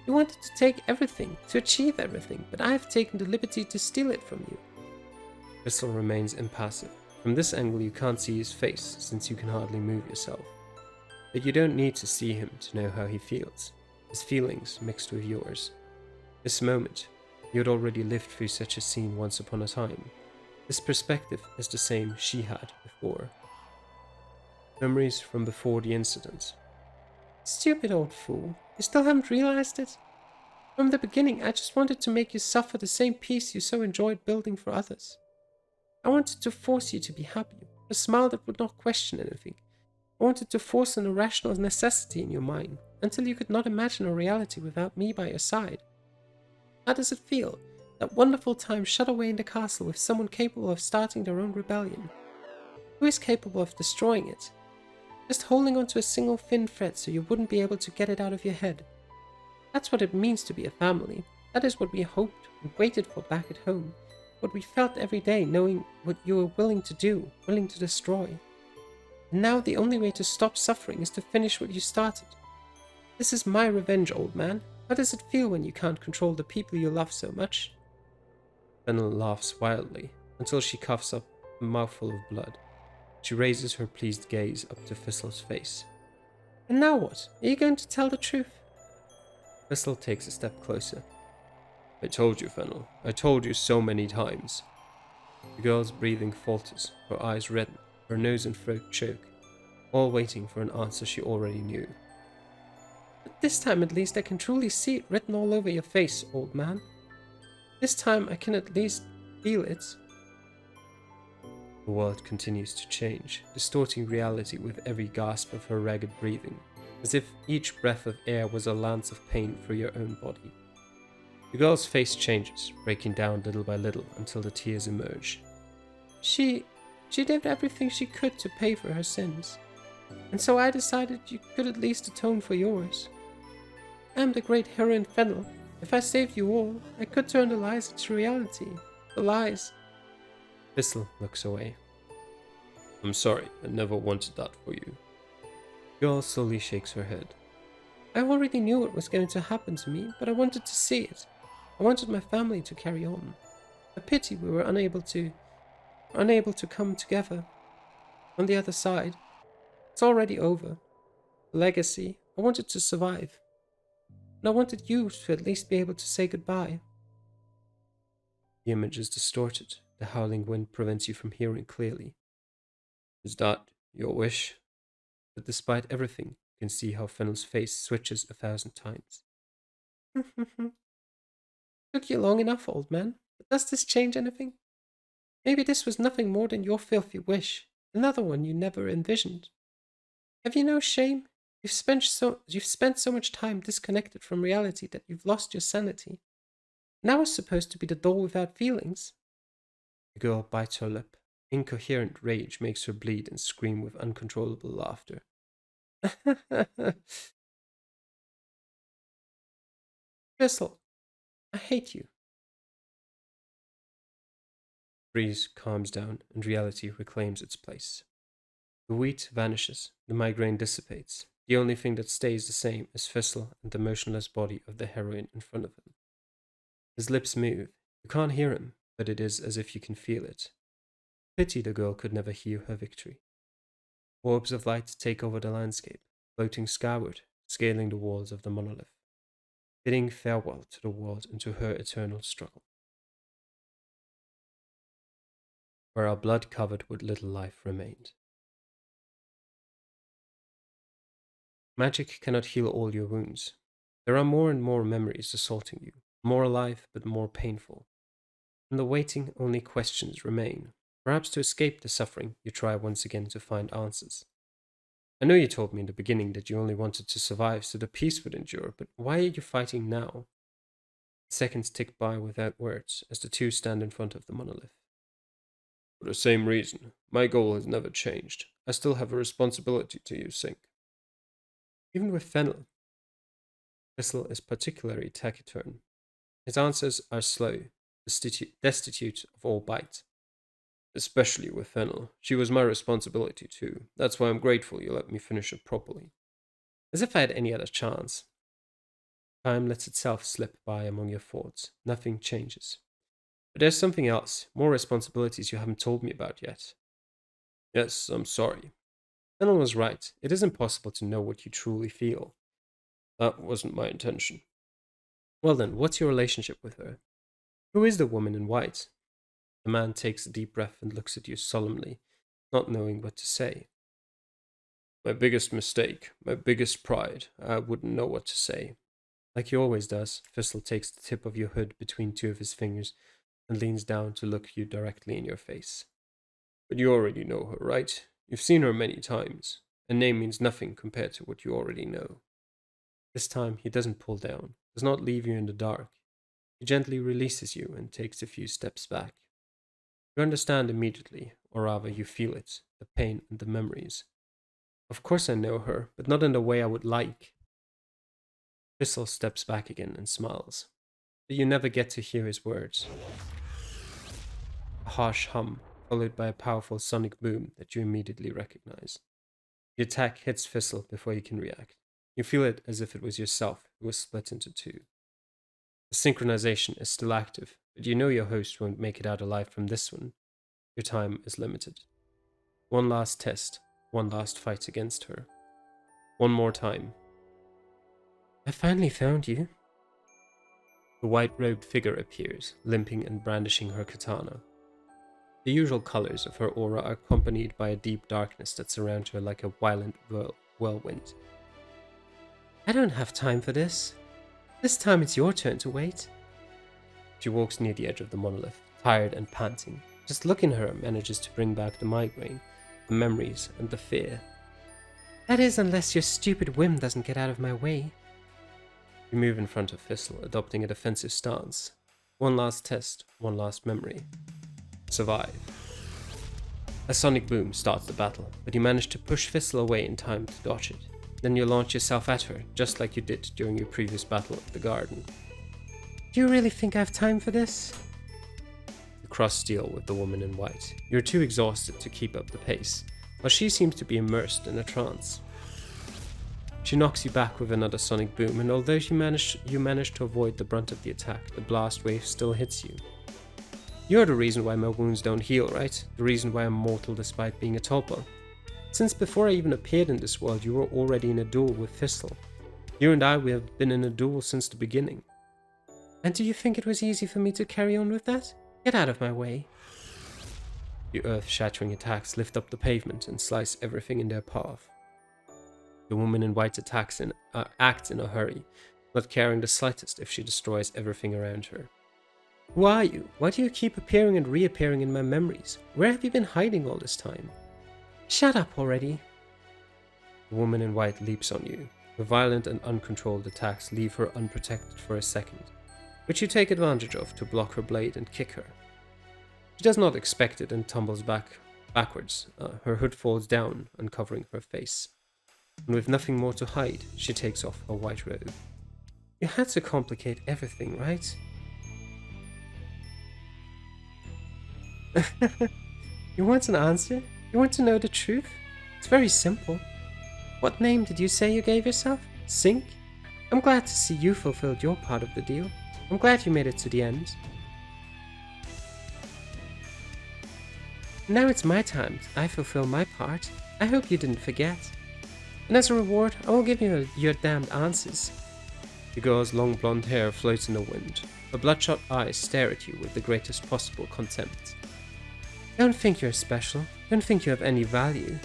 You wanted to take everything, to achieve everything, but I have taken the liberty to steal it from you. Crystal remains impassive. From this angle you can't see his face, since you can hardly move yourself. But you don't need to see him to know how he feels. His feelings mixed with yours. This moment, you had already lived through such a scene once upon a time. This perspective is the same she had before. Memories from before the incident. Stupid old fool. You still haven't realized it? From the beginning, I just wanted to make you suffer the same peace you so enjoyed building for others. I wanted to force you to be happy, a smile that would not question anything. I wanted to force an irrational necessity in your mind, until you could not imagine a reality without me by your side. How does it feel? That wonderful time shut away in the castle with someone capable of starting their own rebellion. Who is capable of destroying it? Just holding on to a single thin thread so you wouldn't be able to get it out of your head. That's what it means to be a family. That is what we hoped and waited for back at home. What we felt every day knowing what you were willing to do, willing to destroy. And now the only way to stop suffering is to finish what you started. This is my revenge, old man. How does it feel when you can't control the people you love so much? Fennel laughs wildly until she coughs up a mouthful of blood. She raises her pleased gaze up to Thistle's face. And now what? Are you going to tell the truth? Thistle takes a step closer. I told you, Fennel. I told you so many times. The girl's breathing falters, her eyes redden, her nose and throat choke, all waiting for an answer she already knew. But this time at least I can truly see it written all over your face, old man. This time I can at least feel it. The world continues to change, distorting reality with every gasp of her ragged breathing, as if each breath of air was a lance of pain through your own body. The girl's face changes, breaking down little by little until the tears emerge. She did everything she could to pay for her sins, and so I decided you could at least atone for yours. I am the great heroine Fennel. If I saved you all, I could turn the lies into reality. The lies. Thistle looks away. I'm sorry, I never wanted that for you. The girl slowly shakes her head. I already knew what was going to happen to me, but I wanted to see it. I wanted my family to carry on. A pity we were unable to come together. On the other side, it's already over. The legacy, I wanted to survive. And I wanted you to at least be able to say goodbye. The image is distorted. The howling wind prevents you from hearing clearly. Is that your wish? But despite everything, you can see how Fennel's face switches 1,000 times. Took you long enough, old man. But does this change anything? Maybe this was nothing more than your filthy wish, another one you never envisioned. Have you no shame? You've spent so much time disconnected from reality that you've lost your sanity. Now is supposed to be the door without feelings. The girl bites her lip. Incoherent rage makes her bleed and scream with uncontrollable laughter. Thistle, I hate you. The breeze calms down and reality reclaims its place. The wheat vanishes, the migraine dissipates. The only thing that stays the same is Thistle and the motionless body of the heroine in front of him. His lips move. You can't hear him, but it is as if you can feel it. Pity the girl could never hear her victory. Orbs of light take over the landscape, floating skyward, scaling the walls of the monolith, bidding farewell to the world and to her eternal struggle. Where our blood covered with little life remained. Magic cannot heal all your wounds. There are more and more memories assaulting you, more alive but more painful. In the waiting, only questions remain. Perhaps to escape the suffering, you try once again to find answers. I know you told me in the beginning that you only wanted to survive so the peace would endure, but why are you fighting now? Seconds tick by without words as the two stand in front of the monolith. For the same reason, my goal has never changed. I still have a responsibility to you, Sink. Even with Fennel, Thistle is particularly taciturn. His answers are slow, destitute of all bite. Especially with Fennel. She was my responsibility too. That's why I'm grateful you let me finish it properly. As if I had any other chance. Time lets itself slip by among your thoughts. Nothing changes. But there's something else, more responsibilities you haven't told me about yet. Yes, I'm sorry. Fennel was right. It is impossible to know what you truly feel. That wasn't my intention. Well then, what's your relationship with her? Who is the woman in white? The man takes a deep breath and looks at you solemnly, not knowing what to say. My biggest mistake, my biggest pride, I wouldn't know what to say. Like he always does, Thistle takes the tip of your hood between two of his fingers and leans down to look you directly in your face. But you already know her, right? You've seen her many times. A name means nothing compared to what you already know. This time he doesn't pull down, does not leave you in the dark. He gently releases you and takes a few steps back. You understand immediately, or rather you feel it, the pain and the memories. Of course I know her, but not in the way I would like. Thistle steps back again and smiles, but you never get to hear his words. A harsh hum, followed by a powerful sonic boom that you immediately recognize. The attack hits Thistle before you can react. You feel it as if it was yourself who was split into two. The synchronization is still active, but you know your host won't make it out alive from this one. Your time is limited. One last test, one last fight against her. One more time. I finally found you. The white-robed figure appears, limping and brandishing her katana. The usual colors of her aura are accompanied by a deep darkness that surrounds her like a violent whirlwind. I don't have time for this. This time it's your turn to wait. She walks near the edge of the monolith, tired and panting. Just looking at her manages to bring back the migraine, the memories, and the fear. That is, unless your stupid whim doesn't get out of my way. You move in front of Thistle, adopting a defensive stance. One last test, one last memory. Survive. A sonic boom starts the battle, but you manage to push Thistle away in time to dodge it. Then you launch yourself at her, just like you did during your previous battle at the garden. Do you really think I have time for this? You cross steel with the woman in white. You're too exhausted to keep up the pace, while she seems to be immersed in a trance. She knocks you back with another sonic boom, and although you manage to avoid the brunt of the attack, the blast wave still hits you. You're the reason why my wounds don't heal, right? The reason why I'm mortal despite being a tulpa. Since before I even appeared in this world, you were already in a duel with Thistle. You and we have been in a duel since the beginning. And do you think it was easy for me to carry on with that? Get out of my way. The earth-shattering attacks lift up the pavement and slice everything in their path. The woman in white acts in a hurry, not caring the slightest if she destroys everything around her. Who are you? Why do you keep appearing and reappearing in my memories? Where have you been hiding all this time? Shut up already. The woman in white leaps on you. Her violent and uncontrolled attacks leave her unprotected for a second, which you take advantage of to block her blade and kick her. She does not expect it and tumbles backwards. Her hood falls down, uncovering her face. And with nothing more to hide, she takes off her white robe. You had to complicate everything, right? You want an answer? You want to know the truth? It's very simple. What name did you say you gave yourself? Sink? I'm glad to see you fulfilled your part of the deal. I'm glad you made it to the end. Now it's my time. I fulfill my part. I hope you didn't forget. And as a reward, I will give you your damned answers. The girl's long blonde hair floats in the wind. Her bloodshot eyes stare at you with the greatest possible contempt. Don't think you're special. Don't think you have any value.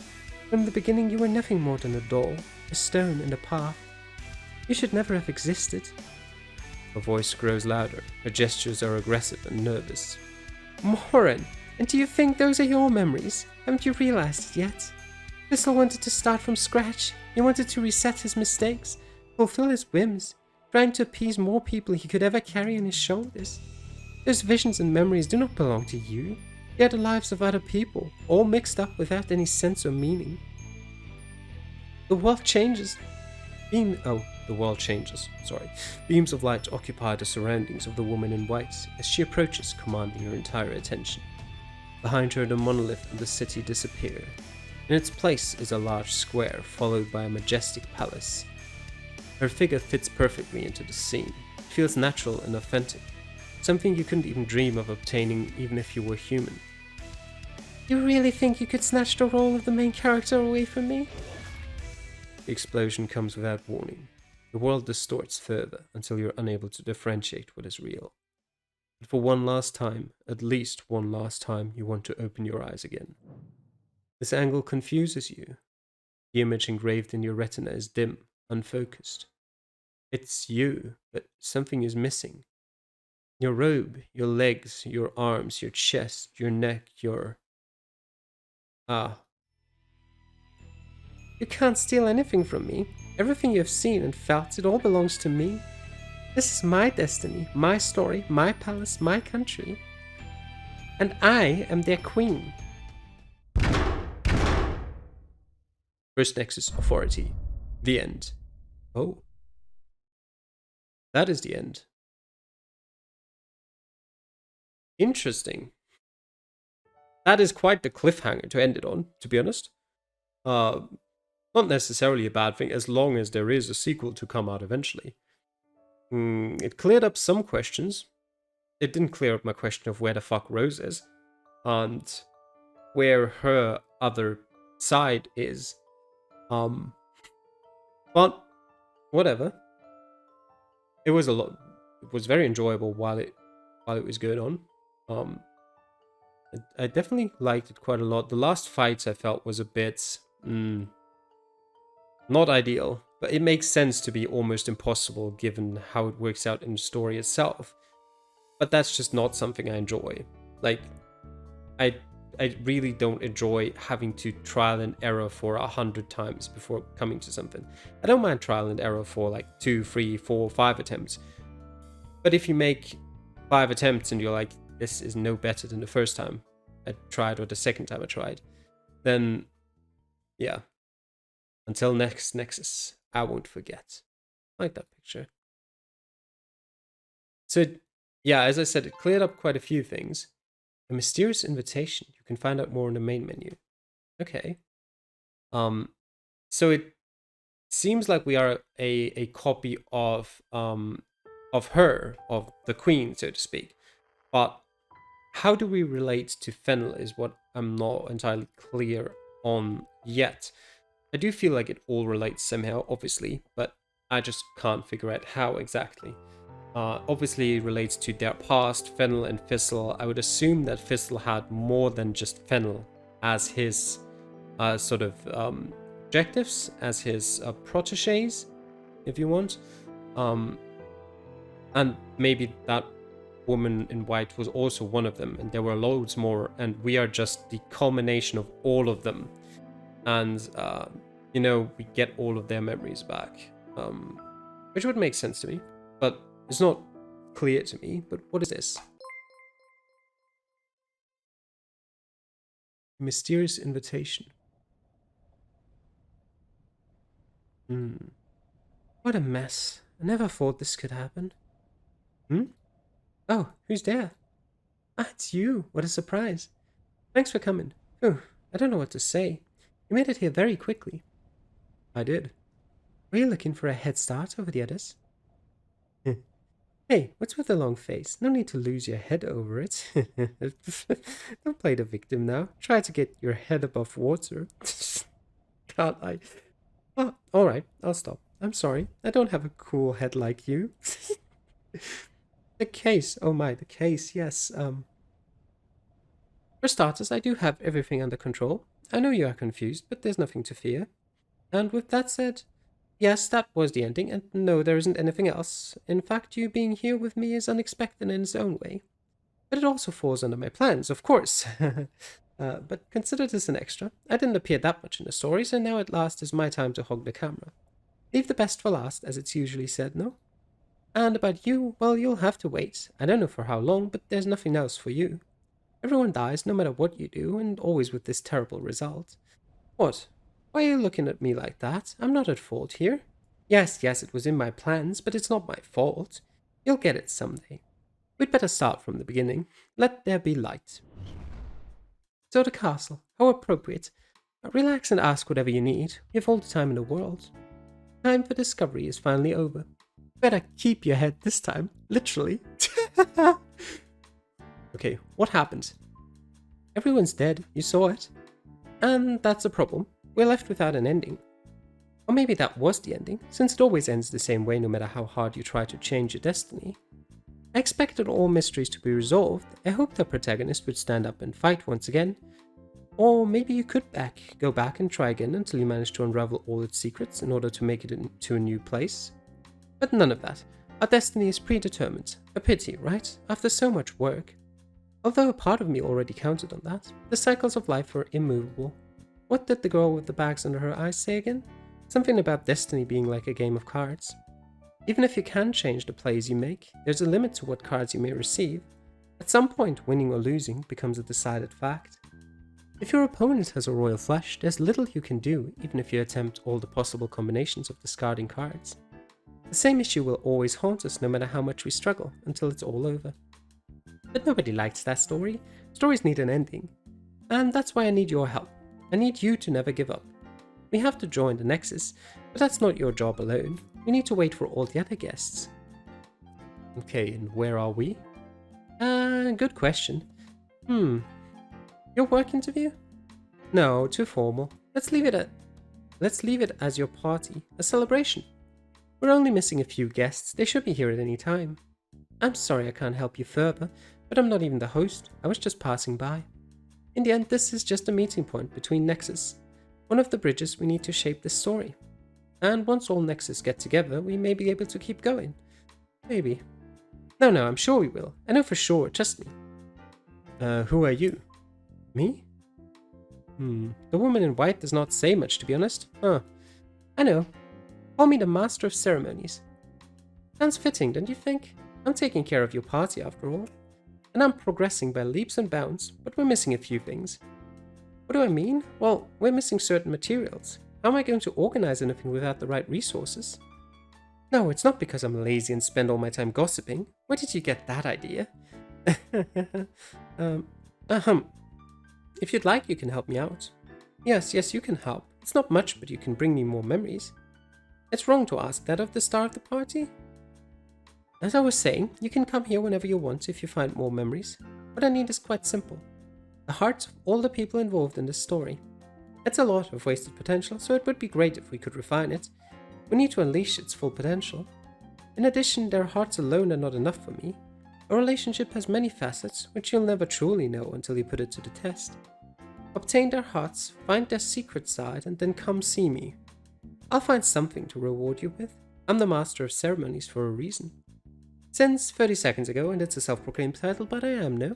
From the beginning you were nothing more than a doll, a stone in the path. You should never have existed. Her voice grows louder. Her gestures are aggressive and nervous. Morin, and do you think those are your memories? Haven't you realized it yet? Thistle wanted to start from scratch. He wanted to reset his mistakes, fulfill his whims, trying to appease more people he could ever carry on his shoulders. Those visions and memories do not belong to you. They are the lives of other people, all mixed up without any sense or meaning. The world changes. Beams of light occupy the surroundings of the woman in white as she approaches, commanding her entire attention. Behind her, the monolith and the city disappear. In its place is a large square, followed by a majestic palace. Her figure fits perfectly into the scene. It feels natural and authentic, something you couldn't even dream of obtaining even if you were human. You really think you could snatch the role of the main character away from me? The explosion comes without warning. The world distorts further until you're unable to differentiate what is real. But for one last time, at least one last time, you want to open your eyes again. This angle confuses you. The image engraved in your retina is dim, unfocused. It's you, but something is missing. Your robe, your legs, your arms, your chest, your neck, your... Ah. You can't steal anything from me. Everything you have seen and felt, it all belongs to me. This is my destiny, my story, my palace, my country. And I am their queen. First Nexus Authority. The end. Oh. That is the end. Interesting. That is quite the cliffhanger to end it on, to be honest. Not necessarily a bad thing, as long as there is a sequel to come out eventually. It cleared up some questions. It didn't clear up my question of where the fuck Rose is, and where her other side is. But whatever. It was a lot. It was very enjoyable while it was going on. I definitely liked it quite a lot. The last fights I felt was a bit not ideal, but it makes sense to be almost impossible given how it works out in the story itself. But that's just not something I enjoy. Like, I really don't enjoy having to trial and error for 100 times before coming to something. I don't mind trial and error for like 2, 3, 4, 5 attempts. But if you make 5 attempts and you're like, this is no better than the first time I tried or the second time I tried, then yeah. Until next Nexus, I won't forget. I like that picture. So yeah, as I said, it cleared up quite a few things. A mysterious invitation. You can find out more in the main menu. Okay. So it seems like we are a copy of her, of the queen, so to speak. But how do we relate to Fennel is what I'm not entirely clear on yet. I do feel like it all relates somehow, obviously, but I just can't figure out how exactly. Obviously, it relates to their past, Fennel and Fizzle. I would assume that Fizzle had more than just Fennel as his sort of objectives, as his proteges, if you want. And maybe that woman in white was also one of them, and there were loads more, and we are just the culmination of all of them. And, you know, we get all of their memories back, which would make sense to me, but it's not clear to me. But what is this? Mysterious invitation. What a mess. I never thought this could happen. Oh, who's there? Ah, it's you. What a surprise. Thanks for coming. Oh, I don't know what to say. You made it here very quickly. I did. Were you looking for a head start over the others? Hey, what's with the long face? No need to lose your head over it. Don't play the victim now. Try to get your head above water. Can't I? Oh, alright, I'll stop. I'm sorry. I don't have a cool head like you. The case. Oh my, the case, yes. For starters, I do have everything under control. I know you are confused, but there's nothing to fear. And with that said, yes, that was the ending, and no, there isn't anything else. In fact, you being here with me is unexpected in its own way. But it also falls under my plans, of course. But consider this an extra. I didn't appear that much in the story, so now at last is my time to hog the camera. Leave the best for last, as it's usually said, no? And about you, well, you'll have to wait. I don't know for how long, but there's nothing else for you. Everyone dies no matter what you do, and always with this terrible result. What? Why are you looking at me like that? I'm not at fault here. Yes, it was in my plans, but it's not my fault. You'll get it someday. We'd better start from the beginning. Let there be light. So the castle. How appropriate. Relax and ask whatever you need. You have all the time in the world. Time for discovery is finally over. Better keep your head this time. Literally. Okay, what happened? Everyone's dead. You saw it. And that's a problem. We're left without an ending. Or maybe that was the ending, since it always ends the same way no matter how hard you try to change your destiny. I expected all mysteries to be resolved. I hoped the protagonist would stand up and fight once again. Or maybe you could go back and try again until you manage to unravel all its secrets in order to make it into a new place. But none of that. Our destiny is predetermined. A pity, right? After so much work. Although a part of me already counted on that. The cycles of life are immovable. What did the girl with the bags under her eyes say again? Something about destiny being like a game of cards. Even if you can change the plays you make, there's a limit to what cards you may receive. At some point, winning or losing becomes a decided fact. If your opponent has a royal flush, there's little you can do, even if you attempt all the possible combinations of discarding cards. The same issue will always haunt us no matter how much we struggle, until it's all over. But nobody likes that story. Stories need an ending. And that's why I need your help. I need you to never give up. We have to join the Nexus, but that's not your job alone. We need to wait for all the other guests. Okay, and where are we? Good question. Your work interview? No, too formal. Let's leave it as your party, a celebration. We're only missing a few guests. They should be here at any time. I'm sorry I can't help you further, but I'm not even the host. I was just passing by. In the end, this is just a meeting point between Nexus. One of the bridges we need to shape this story. And once all Nexus get together, we may be able to keep going. Maybe. No, I'm sure we will. I know for sure, trust me. Who are you? Me? The woman in white does not say much, to be honest. I know. Call me the Master of Ceremonies. Sounds fitting, don't you think? I'm taking care of your party after all. And I'm progressing by leaps and bounds, but we're missing a few things. What do I mean? Well, we're missing certain materials. How am I going to organize anything without the right resources? No, it's not because I'm lazy and spend all my time gossiping. Where did you get that idea? If you'd like, you can help me out. Yes, you can help. It's not much, but you can bring me more memories. It's wrong to ask that of the star of the party. As I was saying, you can come here whenever you want if you find more memories. What I need is quite simple. The hearts of all the people involved in this story. It's a lot of wasted potential, so it would be great if we could refine it. We need to unleash its full potential. In addition, their hearts alone are not enough for me. A relationship has many facets, which you'll never truly know until you put it to the test. Obtain their hearts, find their secret side, and then come see me. I'll find something to reward you with. I'm the Master of Ceremonies for a reason. Since 30 seconds ago, and it's a self-proclaimed title, but I am no.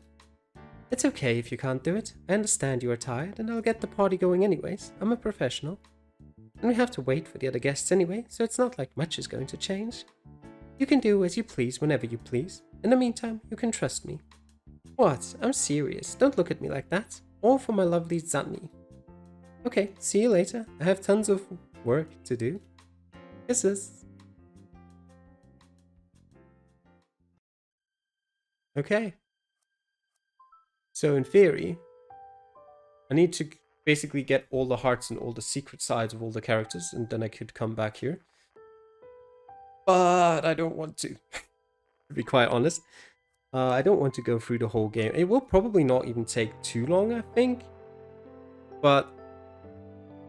It's okay if you can't do it. I understand you are tired, and I'll get the party going anyways. I'm a professional. And we have to wait for the other guests anyway, so it's not like much is going to change. You can do as you please whenever you please. In the meantime, you can trust me. What? I'm serious. Don't look at me like that. All for my lovely Zanni. Okay, see you later. I have tons of work to do. Kisses. Okay. So in theory, I need to basically get all the hearts and all the secret sides of all the characters, and then I could come back here. But I don't want to be quite honest. I don't want to go through the whole game. It will probably not even take too long, I think. But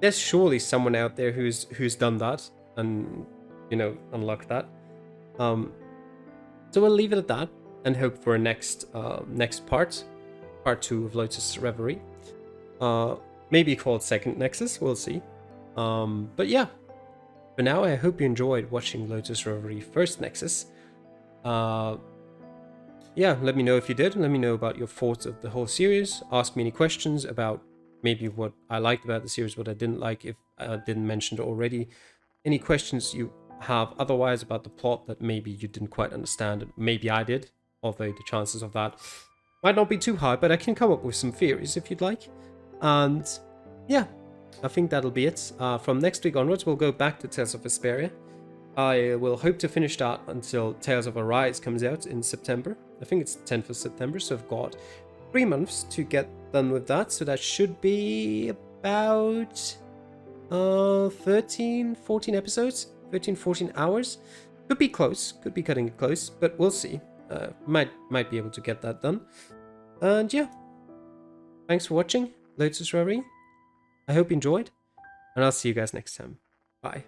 there's surely someone out there who's done that and, you know, unlocked that. So we'll leave it at that and hope for a next part 2 of Lotus Reverie. Maybe called Second Nexus, we'll see. But yeah, for now I hope you enjoyed watching Lotus Reverie First Nexus. Yeah, let me know if you did. Let me know about your thoughts of the whole series. Ask me any questions about maybe what I liked about the series, what I didn't like, if I didn't mention it already. Any questions you have otherwise about the plot that maybe you didn't quite understand, maybe I did, although the chances of that might not be too high, but I can come up with some theories if you'd like. And yeah, I think that'll be it. From next week onwards, we'll go back to Tales of Vesperia. I will hope to finish that until Tales of Arise comes out in September. I think it's 10th of September, so I've got 3 months to get done with that. So that should be about 13, 14 episodes, 13, 14 hours. Could be close, could be cutting it close, but we'll see. Might be able to get that done. And yeah, thanks for watching Lotus Reverie. I hope you enjoyed, and I'll see you guys next time. Bye.